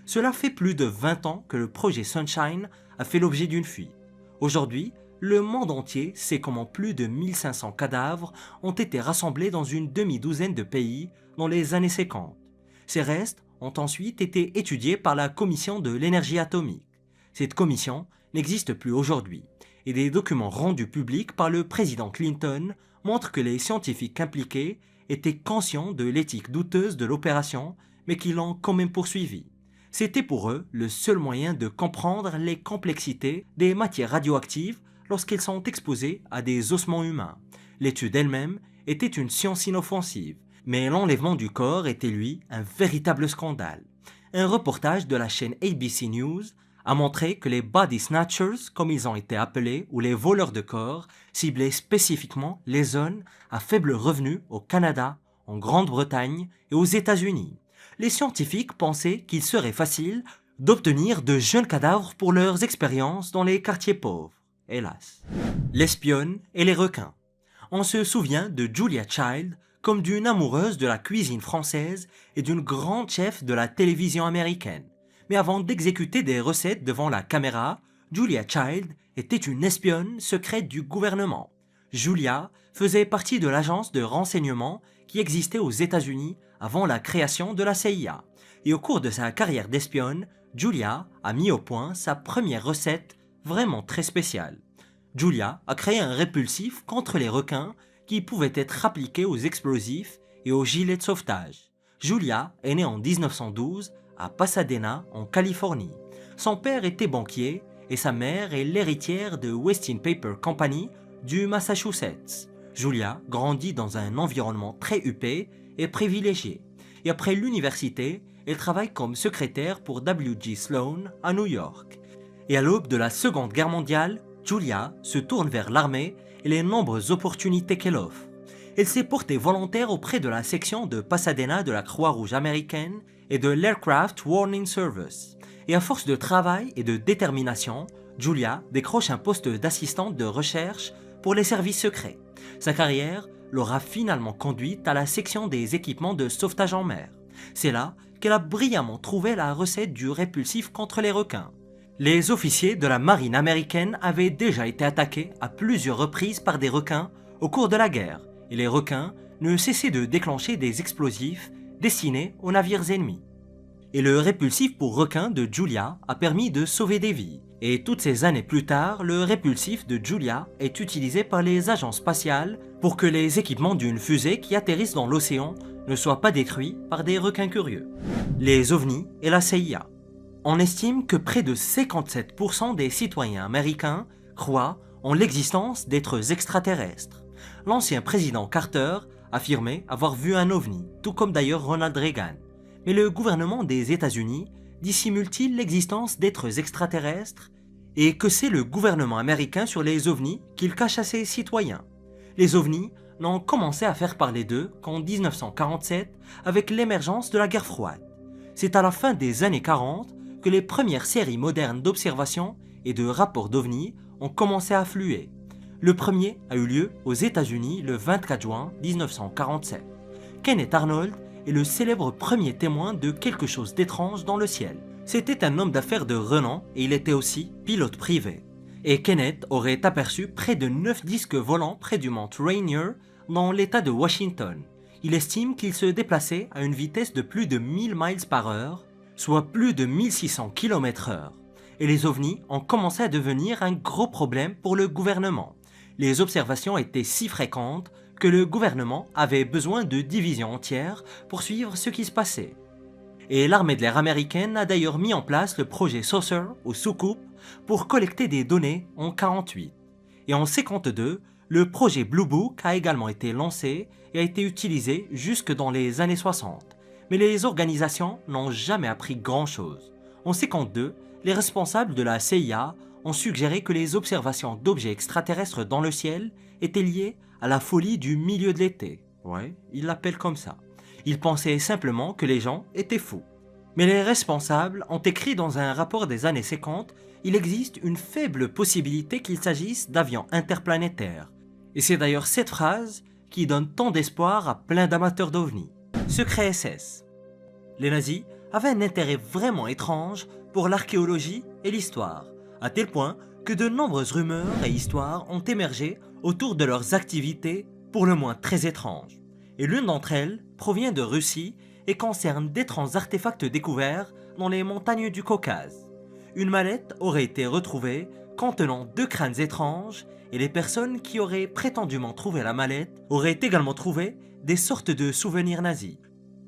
Cela fait plus de 20 ans que le projet Sunshine a fait l'objet d'une fuite. Aujourd'hui, le monde entier sait comment plus de 1500 cadavres ont été rassemblés dans une demi-douzaine de pays dans les années 50. Ces restes ont ensuite été étudiés par la Commission de l'énergie atomique. Cette commission n'existe plus aujourd'hui, et des documents rendus publics par le président Clinton montrent que les scientifiques impliqués étaient conscients de l'éthique douteuse de l'opération, mais qu'ils l'ont quand même poursuivi. C'était pour eux le seul moyen de comprendre les complexités des matières radioactives lorsqu'elles sont exposées à des ossements humains. L'étude elle-même était une science inoffensive, mais l'enlèvement du corps était lui un véritable scandale. Un reportage de la chaîne ABC News a montré que les body snatchers, comme ils ont été appelés, ou les voleurs de corps, ciblaient spécifiquement les zones à faible revenu au Canada, en Grande-Bretagne et aux États-Unis. Les scientifiques pensaient qu'il serait facile d'obtenir de jeunes cadavres pour leurs expériences dans les quartiers pauvres. Hélas. L'espionne et les requins. On se souvient de Julia Child comme d'une amoureuse de la cuisine française et d'une grande chef de la télévision américaine. Mais avant d'exécuter des recettes devant la caméra, Julia Child était une espionne secrète du gouvernement. Julia faisait partie de l'agence de renseignement qui existait aux États-Unis avant la création de la CIA. Et au cours de sa carrière d'espionne, Julia a mis au point sa première recette vraiment très spéciale. Julia a créé un répulsif contre les requins qui pouvait être appliqué aux explosifs et aux gilets de sauvetage. Julia est née en 1912 à Pasadena, en Californie. Son père était banquier et sa mère est l'héritière de Westin Paper Company du Massachusetts. Julia grandit dans un environnement très huppé et privilégié. Et après l'université, elle travaille comme secrétaire pour W.G. Sloan à New York. Et à l'aube de la Seconde Guerre mondiale, Julia se tourne vers l'armée et les nombreuses opportunités qu'elle offre. Elle s'est portée volontaire auprès de la section de Pasadena de la Croix-Rouge américaine et de l'Aircraft Warning Service. Et à force de travail et de détermination, Julia décroche un poste d'assistante de recherche pour les services secrets. Sa carrière l'aura finalement conduite à la section des équipements de sauvetage en mer. C'est là qu'elle a brillamment trouvé la recette du répulsif contre les requins. Les officiers de la marine américaine avaient déjà été attaqués à plusieurs reprises par des requins au cours de la guerre, et les requins ne cessaient de déclencher des explosifs destinés aux navires ennemis. Et le répulsif pour requins de Julia a permis de sauver des vies. Et toutes ces années plus tard, le répulsif de Julia est utilisé par les agences spatiales pour que les équipements d'une fusée qui atterrissent dans l'océan ne soient pas détruits par des requins curieux. Les ovnis et la CIA. On estime que près de 57% des citoyens américains croient en l'existence d'êtres extraterrestres. L'ancien président Carter affirmait avoir vu un ovni, tout comme d'ailleurs Ronald Reagan. Mais le gouvernement des États-Unis dissimule-t-il l'existence d'êtres extraterrestres? Et que sait le gouvernement américain sur les ovnis qu'il cache à ses citoyens? Les ovnis n'ont commencé à faire parler d'eux qu'en 1947 avec l'émergence de la guerre froide. C'est à la fin des années 40 que les premières séries modernes d'observations et de rapports d'ovnis ont commencé à affluer. Le premier a eu lieu aux États-Unis le 24 juin 1947. Kenneth Arnold est le célèbre premier témoin de quelque chose d'étrange dans le ciel. C'était un homme d'affaires de renom et il était aussi pilote privé. Et Kenneth aurait aperçu près de 9 disques volants près du mont Rainier dans l'état de Washington. Il estime qu'il se déplaçait à une vitesse de plus de 1000 miles par heure, soit plus de 1600 km/h. Et les ovnis ont commencé à devenir un gros problème pour le gouvernement. Les observations étaient si fréquentes que le gouvernement avait besoin de divisions entières pour suivre ce qui se passait. Et l'armée de l'air américaine a d'ailleurs mis en place le projet Saucer ou Soucoupe pour collecter des données en 1948. Et en 1952, le projet Blue Book a également été lancé et a été utilisé jusque dans les années 60. Mais les organisations n'ont jamais appris grand-chose. En 1952, les responsables de la CIA ont suggéré que les observations d'objets extraterrestres dans le ciel étaient liées à la folie du milieu de l'été. Ouais, ils l'appellent comme ça. Ils pensaient simplement que les gens étaient fous. Mais les responsables ont écrit dans un rapport des années 50, il existe une faible possibilité qu'il s'agisse d'avions interplanétaires. Et c'est d'ailleurs cette phrase qui donne tant d'espoir à plein d'amateurs d'OVNI. Secret SS. Les nazis avaient un intérêt vraiment étrange pour l'archéologie et l'histoire, à tel point que de nombreuses rumeurs et histoires ont émergé autour de leurs activités pour le moins très étranges. Et l'une d'entre elles provient de Russie et concerne d'étranges artefacts découverts dans les montagnes du Caucase. Une mallette aurait été retrouvée contenant 2 crânes étranges et les personnes qui auraient prétendument trouvé la mallette auraient également trouvé des sortes de souvenirs nazis.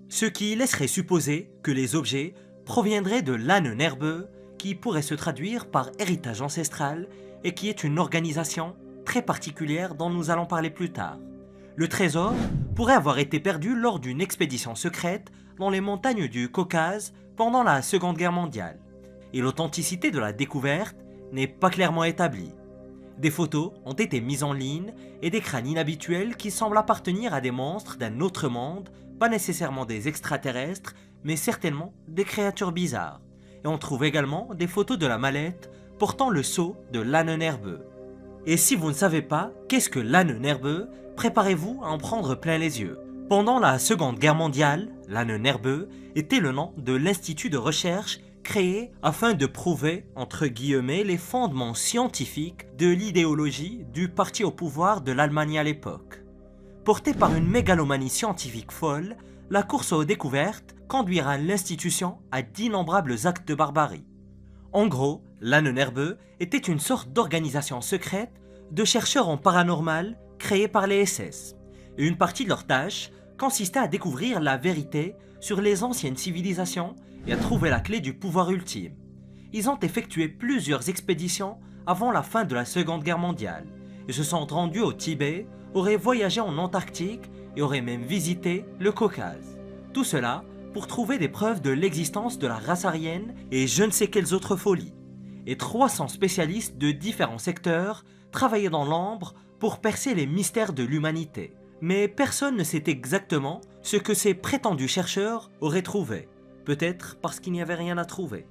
Ce qui laisserait supposer que les objets proviendraient de l'âne nerveux qui pourrait se traduire par héritage ancestral et qui est une organisation très particulière dont nous allons parler plus tard. Le trésor pourrait avoir été perdu lors d'une expédition secrète dans les montagnes du Caucase pendant la Seconde Guerre mondiale. Et l'authenticité de la découverte n'est pas clairement établie. Des photos ont été mises en ligne et des crânes inhabituels qui semblent appartenir à des monstres d'un autre monde, pas nécessairement des extraterrestres, mais certainement des créatures bizarres. Et on trouve également des photos de la mallette portant le sceau de l'âne nerveux. Et si vous ne savez pas qu'est-ce que l'âne nerveux, préparez-vous à en prendre plein les yeux. Pendant la Seconde Guerre mondiale, l'âne nerveux était le nom de l'institut de recherche créé afin de prouver, entre guillemets, les fondements scientifiques de l'idéologie du parti au pouvoir de l'Allemagne à l'époque. Portée par une mégalomanie scientifique folle, la course aux découvertes conduira l'institution à d'innombrables actes de barbarie. En gros, l'âne nerveux était une sorte d'organisation secrète de chercheurs en paranormal créés par les SS. Et une partie de leur tâche consistait à découvrir la vérité sur les anciennes civilisations et à trouver la clé du pouvoir ultime. Ils ont effectué plusieurs expéditions avant la fin de la Seconde Guerre mondiale et se sont rendus au Tibet, auraient voyagé en Antarctique et auraient même visité le Caucase. Tout cela pour trouver des preuves de l'existence de la race aryenne et je ne sais quelles autres folies. Et 300 spécialistes de différents secteurs travaillaient dans l'ombre pour percer les mystères de l'humanité. Mais personne ne sait exactement ce que ces prétendus chercheurs auraient trouvé. Peut-être parce qu'il n'y avait rien à trouver.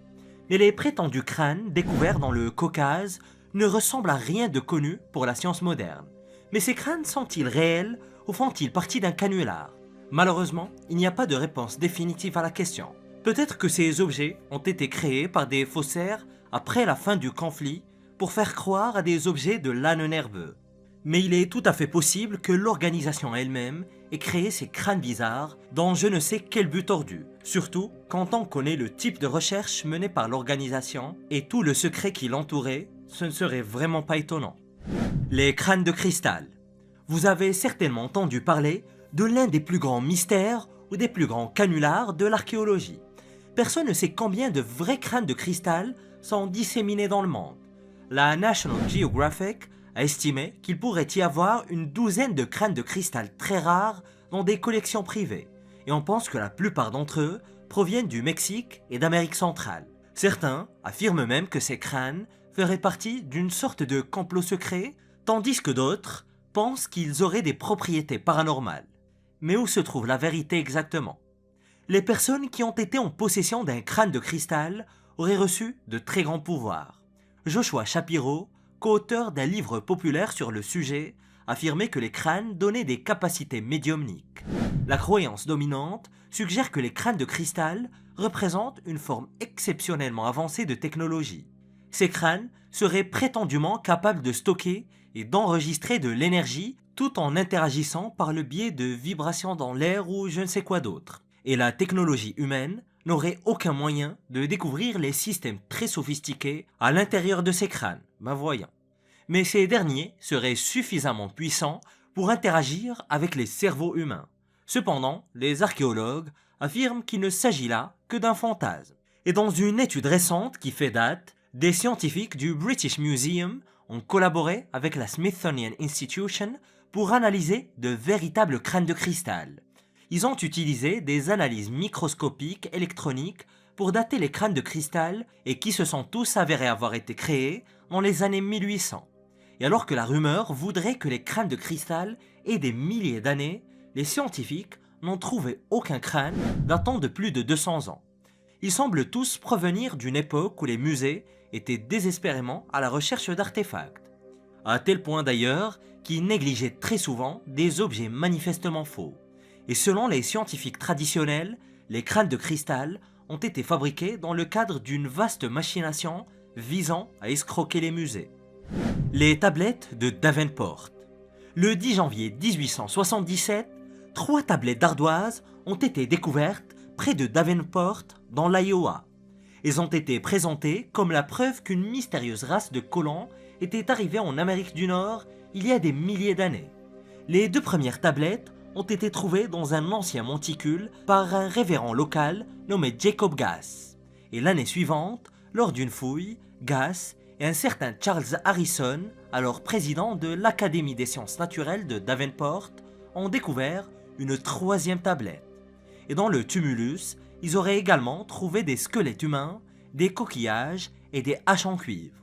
Mais les prétendus crânes découverts dans le Caucase ne ressemblent à rien de connu pour la science moderne. Mais ces crânes sont-ils réels ou font-ils partie d'un canular? Malheureusement, il n'y a pas de réponse définitive à la question. Peut-être que ces objets ont été créés par des faussaires après la fin du conflit pour faire croire à des objets de l'âne nerveux. Mais il est tout à fait possible que l'organisation elle-même ait créé ces crânes bizarres dans je ne sais quel but tordu, surtout quand on connaît le type de recherche menée par l'organisation et tout le secret qui l'entourait, ce ne serait vraiment pas étonnant. Les crânes de cristal. Vous avez certainement entendu parler de l'un des plus grands mystères ou des plus grands canulars de l'archéologie. Personne ne sait combien de vrais crânes de cristal sont disséminés dans le monde. La National Geographic a estimé qu'il pourrait y avoir une douzaine de crânes de cristal très rares dans des collections privées, et on pense que la plupart d'entre eux proviennent du Mexique et d'Amérique centrale. Certains affirment même que ces crânes feraient partie d'une sorte de complot secret, tandis que d'autres pensent qu'ils auraient des propriétés paranormales. Mais où se trouve la vérité exactement? Les personnes qui ont été en possession d'un crâne de cristal auraient reçu de très grands pouvoirs. Joshua Shapiro, co-auteur d'un livre populaire sur le sujet, affirmait que les crânes donnaient des capacités médiumniques. La croyance dominante suggère que les crânes de cristal représentent une forme exceptionnellement avancée de technologie. Ces crânes seraient prétendument capables de stocker et d'enregistrer de l'énergie tout en interagissant par le biais de vibrations dans l'air ou je ne sais quoi d'autre. Et la technologie humaine n'aurait aucun moyen de découvrir les systèmes très sophistiqués à l'intérieur de ces crânes, voyons. Mais ces derniers seraient suffisamment puissants pour interagir avec les cerveaux humains. Cependant, les archéologues affirment qu'il ne s'agit là que d'un fantasme. Et dans une étude récente qui fait date, des scientifiques du British Museum ont collaboré avec la Smithsonian Institution pour analyser de véritables crânes de cristal. Ils ont utilisé des analyses microscopiques électroniques pour dater les crânes de cristal et qui se sont tous avérés avoir été créés dans les années 1800. Et alors que la rumeur voudrait que les crânes de cristal aient des milliers d'années, les scientifiques n'ont trouvé aucun crâne datant de plus de 200 ans. Ils semblent tous provenir d'une époque où les musées étaient désespérément à la recherche d'artefacts. À tel point d'ailleurs qu'ils négligeaient très souvent des objets manifestement faux. Et selon les scientifiques traditionnels, les crânes de cristal ont été fabriqués dans le cadre d'une vaste machination visant à escroquer les musées. Les tablettes de Davenport. Le 10 janvier 1877, 3 tablettes d'ardoise ont été découvertes près de Davenport dans l'Iowa. Elles ont été présentées comme la preuve qu'une mystérieuse race de colons était arrivée en Amérique du Nord il y a des milliers d'années. Les 2 premières tablettes ont été trouvées dans un ancien monticule par un révérend local nommé Jacob Gass. Et l'année suivante, lors d'une fouille, Gass et un certain Charles Harrison, alors président de l'Académie des sciences naturelles de Davenport, ont découvert une 3e tablette. Et dans le tumulus, ils auraient également trouvé des squelettes humains, des coquillages et des haches en cuivre.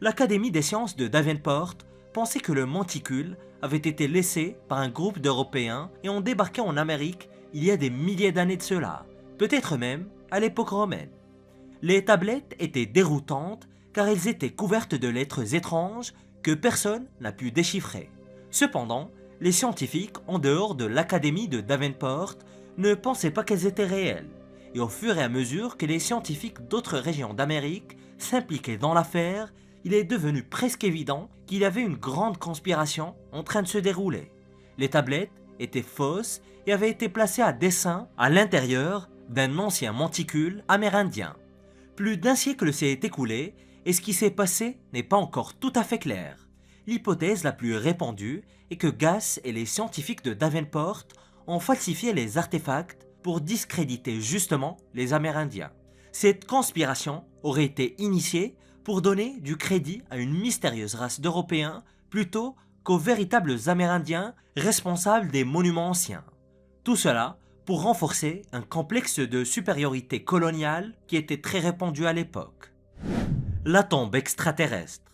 L'Académie des sciences de Davenport pensait que le monticule avait été laissé par un groupe d'Européens et ont débarqué en Amérique il y a des milliers d'années de cela, peut-être même à l'époque romaine. Les tablettes étaient déroutantes car elles étaient couvertes de lettres étranges que personne n'a pu déchiffrer. Cependant, les scientifiques en dehors de l'Académie de Davenport ne pensaient pas qu'elles étaient réelles. Et au fur et à mesure que les scientifiques d'autres régions d'Amérique s'impliquaient dans l'affaire, il est devenu presque évident qu'il y avait une grande conspiration en train de se dérouler. Les tablettes étaient fausses et avaient été placées à dessein à l'intérieur d'un ancien monticule amérindien. Plus d'1 siècle s'est écoulé et ce qui s'est passé n'est pas encore tout à fait clair. L'hypothèse la plus répandue est que Gass et les scientifiques de Davenport ont falsifié les artefacts pour discréditer justement les Amérindiens. Cette conspiration aurait été initiée pour donner du crédit à une mystérieuse race d'Européens plutôt qu'aux véritables Amérindiens responsables des monuments anciens. Tout cela pour renforcer un complexe de supériorité coloniale qui était très répandu à l'époque. La tombe extraterrestre.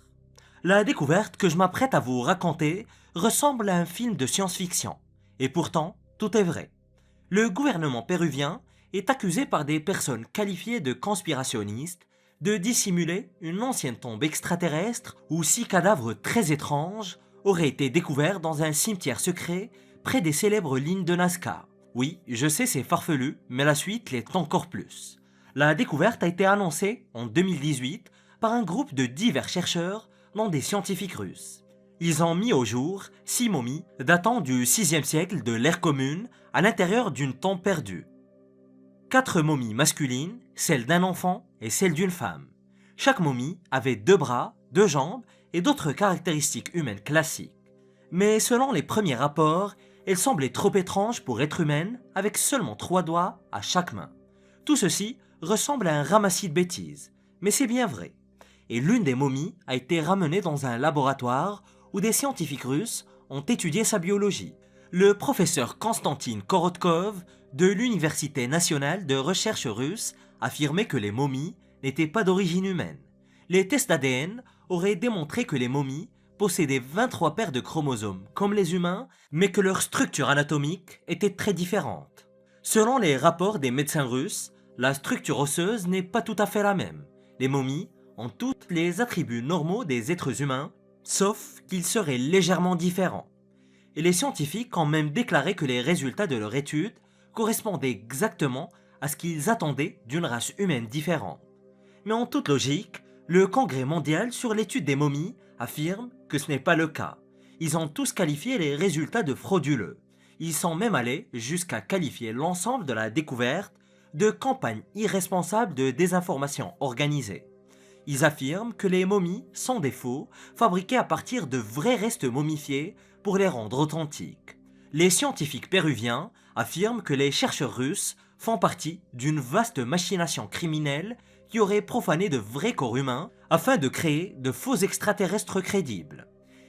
La découverte que je m'apprête à vous raconter ressemble à un film de science-fiction. Et pourtant, tout est vrai. Le gouvernement péruvien est accusé par des personnes qualifiées de conspirationnistes de dissimuler une ancienne tombe extraterrestre où 6 cadavres très étranges auraient été découverts dans un cimetière secret près des célèbres lignes de Nazca. Oui, je sais c'est farfelu, mais la suite l'est encore plus. La découverte a été annoncée en 2018 par un groupe de divers chercheurs dont des scientifiques russes. Ils ont mis au jour 6 momies datant du 6e siècle de l'ère commune à l'intérieur d'une tombe perdue. 4 momies masculines, celle d'un enfant et celle d'une femme. Chaque momie avait 2 bras, 2 jambes et d'autres caractéristiques humaines classiques. Mais selon les premiers rapports, elles semblaient trop étranges pour être humaines avec seulement 3 doigts à chaque main. Tout ceci ressemble à un ramassis de bêtises, mais c'est bien vrai. Et l'une des momies a été ramenée dans un laboratoire où des scientifiques russes ont étudié sa biologie. Le professeur Konstantin Korotkov de l'Université nationale de recherche russe affirmait que les momies n'étaient pas d'origine humaine. Les tests d'ADN auraient démontré que les momies possédaient 23 paires de chromosomes comme les humains, mais que leur structure anatomique était très différente. Selon les rapports des médecins russes, la structure osseuse n'est pas tout à fait la même. Les momies ont tous les attributs normaux des êtres humains, sauf qu'ils seraient légèrement différents. Et les scientifiques ont même déclaré que les résultats de leur étude correspondaient exactement à ce qu'ils attendaient d'une race humaine différente. Mais en toute logique, le Congrès mondial sur l'étude des momies affirme que ce n'est pas le cas. Ils ont tous qualifié les résultats de frauduleux. Ils sont même allés jusqu'à qualifier l'ensemble de la découverte de campagne irresponsable de désinformation organisée. Ils affirment que les momies sont des faux, fabriqués à partir de vrais restes momifiés pour les rendre authentiques. Les scientifiques péruviens affirment que les chercheurs russes font partie d'une vaste machination criminelle qui aurait profané de vrais corps humains afin de créer de faux extraterrestres crédibles.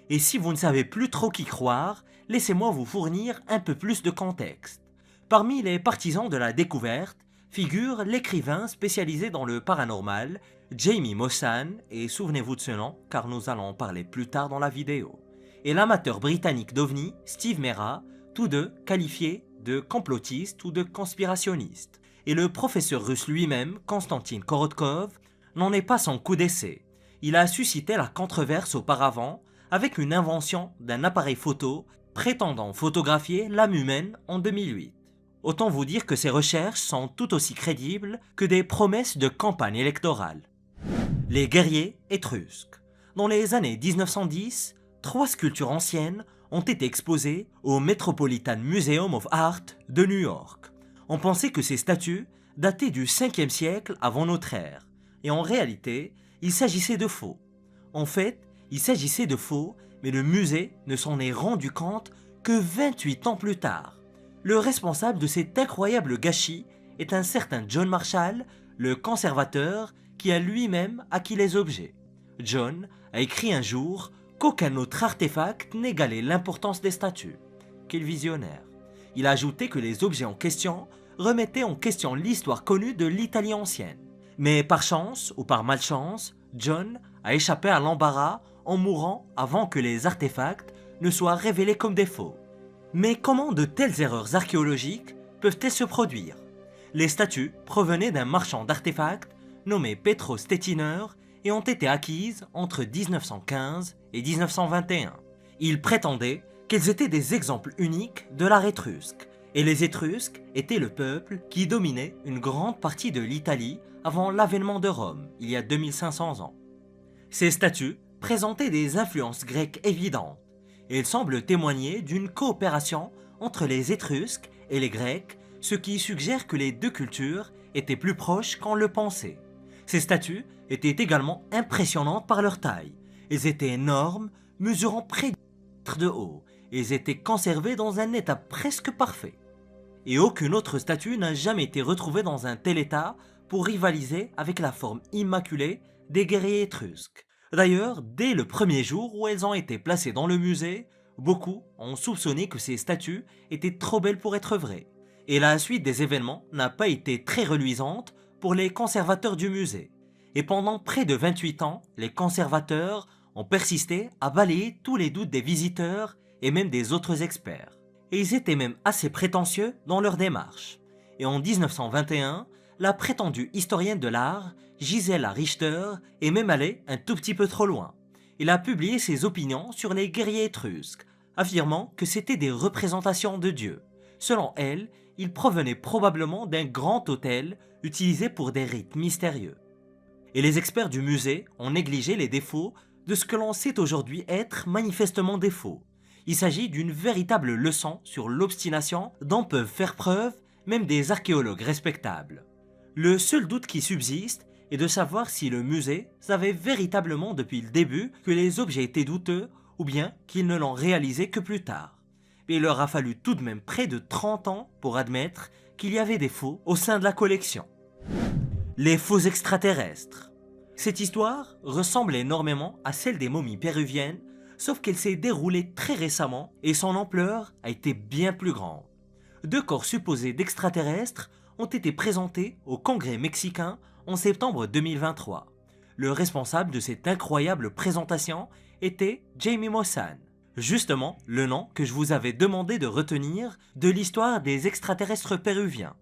Et si vous ne savez plus trop qui croire, laissez-moi vous fournir un peu plus de contexte. Parmi les partisans de la découverte figure l'écrivain spécialisé dans le paranormal, Jamie Maussan, et souvenez-vous de ce nom car nous allons en parler plus tard dans la vidéo, et l'amateur britannique d'OVNI, Steve Mera, tous deux qualifiés de complotistes ou de conspirationnistes. Et le professeur russe lui-même, Konstantin Korotkov, n'en est pas son coup d'essai. Il a suscité la controverse auparavant avec une invention d'un appareil photo prétendant photographier l'âme humaine en 2008. Autant vous dire que ces recherches sont tout aussi crédibles que des promesses de campagne électorale. Les guerriers étrusques. Dans les années 1910, 3 sculptures anciennes ont été exposées au Metropolitan Museum of Art de New York. On pensait que ces statues dataient du 5e siècle avant notre ère, et en réalité, il s'agissait de faux. En fait, il s'agissait de faux, mais le musée ne s'en est rendu compte que 28 ans plus tard. Le responsable de cet incroyable gâchis est un certain John Marshall, le conservateur qui a lui-même acquis les objets. John a écrit un jour qu'aucun autre artefact n'égalait l'importance des statues. Quel visionnaire! Il a ajouté que les objets en question remettaient en question l'histoire connue de l'Italie ancienne. Mais par chance ou par malchance, John a échappé à l'embarras en mourant avant que les artefacts ne soient révélés comme des faux. Mais comment de telles erreurs archéologiques peuvent-elles se produire? Les statues provenaient d'un marchand d'artefacts nommé Petro Stettiner et ont été acquises entre 1915 et 1921. Il prétendait qu'elles étaient des exemples uniques de l'art étrusque, et les Étrusques étaient le peuple qui dominait une grande partie de l'Italie avant l'avènement de Rome, il y a 2500 ans. Ces statues présentaient des influences grecques évidentes, et elles semblent témoigner d'une coopération entre les Étrusques et les Grecs, ce qui suggère que les deux cultures étaient plus proches qu'on le pensait. Ces statues étaient également impressionnantes par leur taille. Elles étaient énormes, mesurant près de haut, et elles étaient conservées dans un état presque parfait. Et aucune autre statue n'a jamais été retrouvée dans un tel état pour rivaliser avec la forme immaculée des guerriers étrusques. D'ailleurs, dès le premier jour où elles ont été placées dans le musée, beaucoup ont soupçonné que ces statues étaient trop belles pour être vraies. Et la suite des événements n'a pas été très reluisante pour les conservateurs du musée. Et pendant près de 28 ans, les conservateurs ont persisté à balayer tous les doutes des visiteurs et même des autres experts. Et ils étaient même assez prétentieux dans leur démarche. Et en 1921, la prétendue historienne de l'art, Gisela Richter, est même allée un tout petit peu trop loin. Elle a publié ses opinions sur les guerriers étrusques, affirmant que c'étaient des représentations de Dieu. Selon elle, ils provenaient probablement d'un grand autel utilisé pour des rites mystérieux. Et les experts du musée ont négligé les défauts de ce que l'on sait aujourd'hui être manifestement des faux. Il s'agit d'une véritable leçon sur l'obstination dont peuvent faire preuve même des archéologues respectables. Le seul doute qui subsiste est de savoir si le musée savait véritablement depuis le début que les objets étaient douteux ou bien qu'ils ne l'ont réalisé que plus tard. Mais il leur a fallu tout de même près de 30 ans pour admettre qu'il y avait des faux au sein de la collection. Les faux extraterrestres. Cette histoire ressemble énormément à celle des momies péruviennes, sauf qu'elle s'est déroulée très récemment et son ampleur a été bien plus grande. 2 corps supposés d'extraterrestres ont été présentés au Congrès mexicain en septembre 2023. Le responsable de cette incroyable présentation était Jamie Maussan, justement le nom que je vous avais demandé de retenir de l'histoire des extraterrestres péruviens.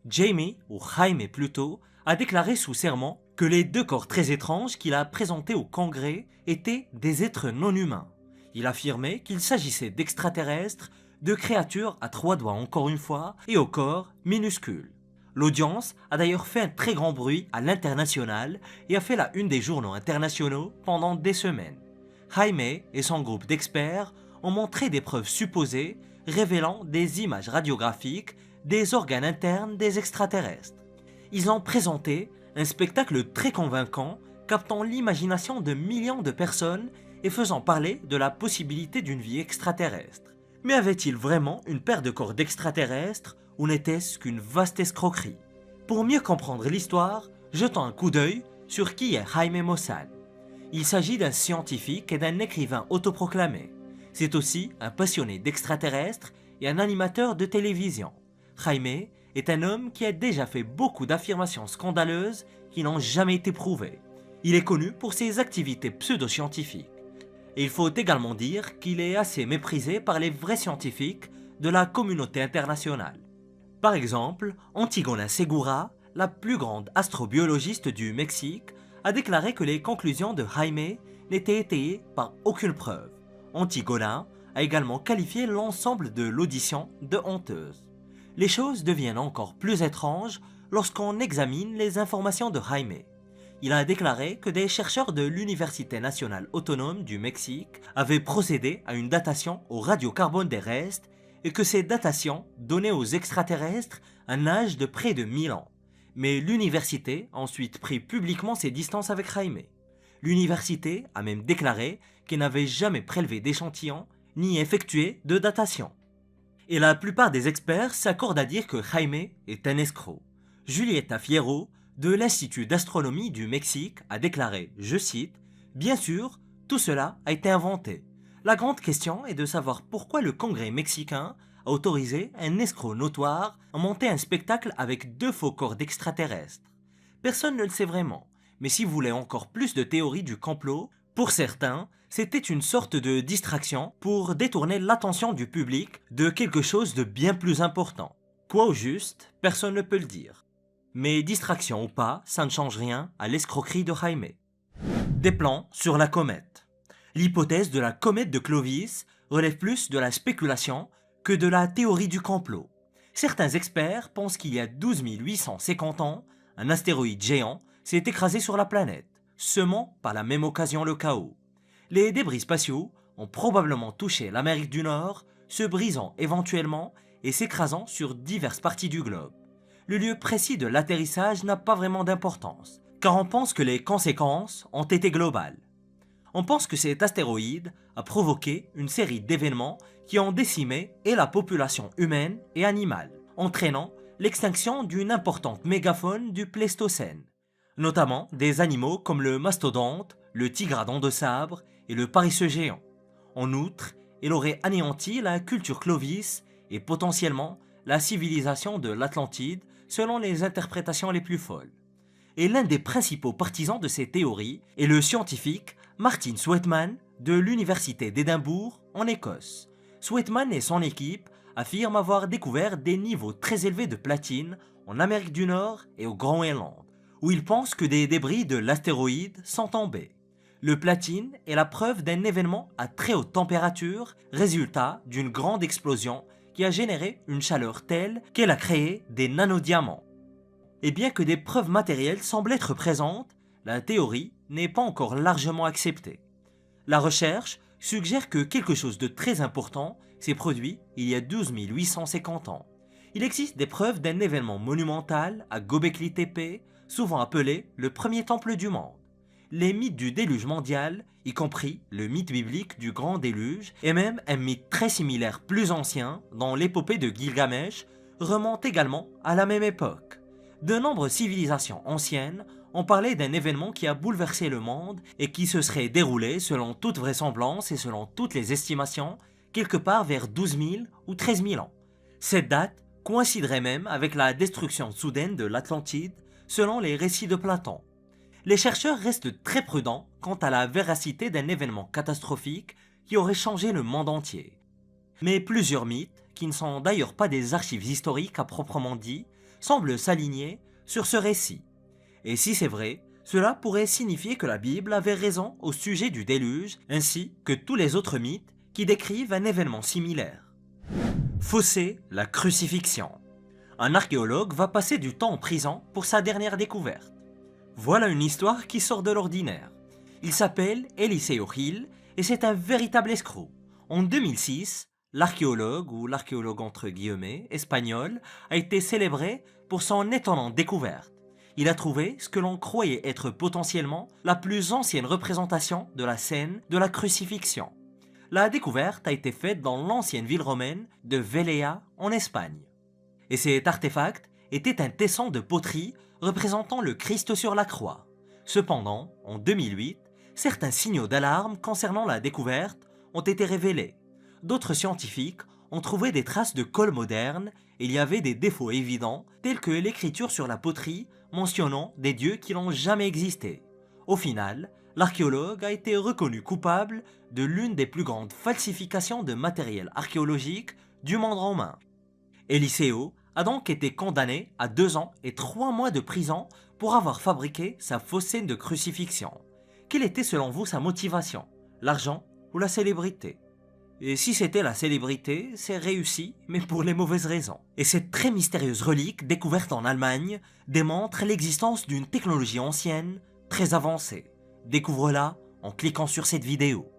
Jamie, ou Jaime plutôt, a déclaré sous serment que les 2 corps très étranges qu'il a présentés au Congrès étaient des êtres non humains. Il affirmait qu'il s'agissait d'extraterrestres, de créatures à 3 doigts encore une fois, et au corps minuscules. L'audience a d'ailleurs fait un très grand bruit à l'international et a fait la une des journaux internationaux pendant des semaines. Jaime et son groupe d'experts ont montré des preuves supposées révélant des images radiographiques des organes internes des extraterrestres. Ils ont présenté un spectacle très convaincant, captant l'imagination de millions de personnes et faisant parler de la possibilité d'une vie extraterrestre. Mais avait-il vraiment une paire de corps d'extraterrestres ou n'était-ce qu'une vaste escroquerie? Pour mieux comprendre l'histoire, jetons un coup d'œil sur qui est Jaime Maussan. Il s'agit d'un scientifique et d'un écrivain autoproclamé. C'est aussi un passionné d'extraterrestres et un animateur de télévision. Jaime est un homme qui a déjà fait beaucoup d'affirmations scandaleuses qui n'ont jamais été prouvées. Il est connu pour ses activités pseudo-scientifiques. Et il faut également dire qu'il est assez méprisé par les vrais scientifiques de la communauté internationale. Par exemple, Antigona Segura, la plus grande astrobiologiste du Mexique, a déclaré que les conclusions de Jaime n'étaient étayées par aucune preuve. Antigona a également qualifié l'ensemble de l'audition de honteuse. Les choses deviennent encore plus étranges lorsqu'on examine les informations de Jaime. Il a déclaré que des chercheurs de l'Université nationale autonome du Mexique avaient procédé à une datation au radiocarbone terrestre et que ces datations donnaient aux extraterrestres un âge de près de 1000 ans. Mais l'université a ensuite pris publiquement ses distances avec Jaime. L'université a même déclaré qu'elle n'avait jamais prélevé d'échantillons ni effectué de datation. Et la plupart des experts s'accordent à dire que Jaime est un escroc. Julieta Fierro, de l'Institut d'astronomie du Mexique, a déclaré, je cite, « Bien sûr, tout cela a été inventé. La grande question est de savoir pourquoi le Congrès mexicain a autorisé un escroc notoire à monter un spectacle avec 2 faux corps d'extraterrestres. Personne ne le sait vraiment, mais si vous voulez encore plus de théories du complot, pour certains, c'était une sorte de distraction pour détourner l'attention du public de quelque chose de bien plus important. Quoi au juste, personne ne peut le dire. Mais distraction ou pas, ça ne change rien à l'escroquerie de Jaime. Des plans sur la comète. L'hypothèse de la comète de Clovis relève plus de la spéculation que de la théorie du complot. Certains experts pensent qu'il y a 12 850 ans, un astéroïde géant s'est écrasé sur la planète, semant par la même occasion le chaos. Les débris spatiaux ont probablement touché l'Amérique du Nord, se brisant éventuellement et s'écrasant sur diverses parties du globe. Le lieu précis de l'atterrissage n'a pas vraiment d'importance, car on pense que les conséquences ont été globales. On pense que cet astéroïde a provoqué une série d'événements qui ont décimé et la population humaine et animale, entraînant l'extinction d'une importante mégafaune du Pléistocène, notamment des animaux comme le mastodonte, le tigre à dents de sabre et le paresseux géant. En outre, il aurait anéanti la culture Clovis et potentiellement la civilisation de l'Atlantide selon les interprétations les plus folles. Et l'un des principaux partisans de ces théories est le scientifique Martin Sweatman de l'Université d'Édimbourg en Écosse. Sweatman et son équipe affirment avoir découvert des niveaux très élevés de platine en Amérique du Nord et au Groenland, où ils pensent que des débris de l'astéroïde sont tombés. Le platine est la preuve d'un événement à très haute température, résultat d'une grande explosion qui a généré une chaleur telle qu'elle a créé des nanodiamants. Et bien que des preuves matérielles semblent être présentes, la théorie n'est pas encore largement acceptée. La recherche suggère que quelque chose de très important s'est produit il y a 12 850 ans. Il existe des preuves d'un événement monumental à Göbekli Tepe, souvent appelé le premier temple du monde. Les mythes du déluge mondial, y compris le mythe biblique du grand déluge, et même un mythe très similaire plus ancien, dans l'épopée de Gilgamesh, remontent également à la même époque. De nombreuses civilisations anciennes ont parlé d'un événement qui a bouleversé le monde et qui se serait déroulé, selon toute vraisemblance et selon toutes les estimations, quelque part vers 12 000 ou 13 000 ans. Cette date coïnciderait même avec la destruction soudaine de l'Atlantide, selon les récits de Platon. Les chercheurs restent très prudents quant à la véracité d'un événement catastrophique qui aurait changé le monde entier. Mais plusieurs mythes, qui ne sont d'ailleurs pas des archives historiques à proprement dit, semblent s'aligner sur ce récit. Et si c'est vrai, cela pourrait signifier que la Bible avait raison au sujet du déluge, ainsi que tous les autres mythes qui décrivent un événement similaire. Fausser la crucifixion. Un archéologue va passer du temps en prison pour sa dernière découverte. Voilà une histoire qui sort de l'ordinaire. Il s'appelle Eliseo Gil et c'est un véritable escroc. En 2006, l'archéologue, ou l'archéologue entre guillemets, espagnol, a été célébré pour son étonnante découverte. Il a trouvé ce que l'on croyait être potentiellement la plus ancienne représentation de la scène de la crucifixion. La découverte a été faite dans l'ancienne ville romaine de Velea en Espagne. Et cet artefact était un tesson de poterie représentant le Christ sur la croix. Cependant, en 2008, certains signaux d'alarme concernant la découverte ont été révélés. D'autres scientifiques on trouvait des traces de colle moderne et il y avait des défauts évidents tels que l'écriture sur la poterie mentionnant des dieux qui n'ont jamais existé. Au final, l'archéologue a été reconnu coupable de l'une des plus grandes falsifications de matériel archéologique du monde romain. Eliseo a donc été condamné à 2 ans et 3 mois de prison pour avoir fabriqué sa fausse scène de crucifixion. Quelle était selon vous sa motivation? L'argent ou la célébrité? Et si c'était la célébrité, c'est réussi, mais pour les mauvaises raisons. Et cette très mystérieuse relique découverte en Allemagne démontre l'existence d'une technologie ancienne très avancée. Découvre-la en cliquant sur cette vidéo.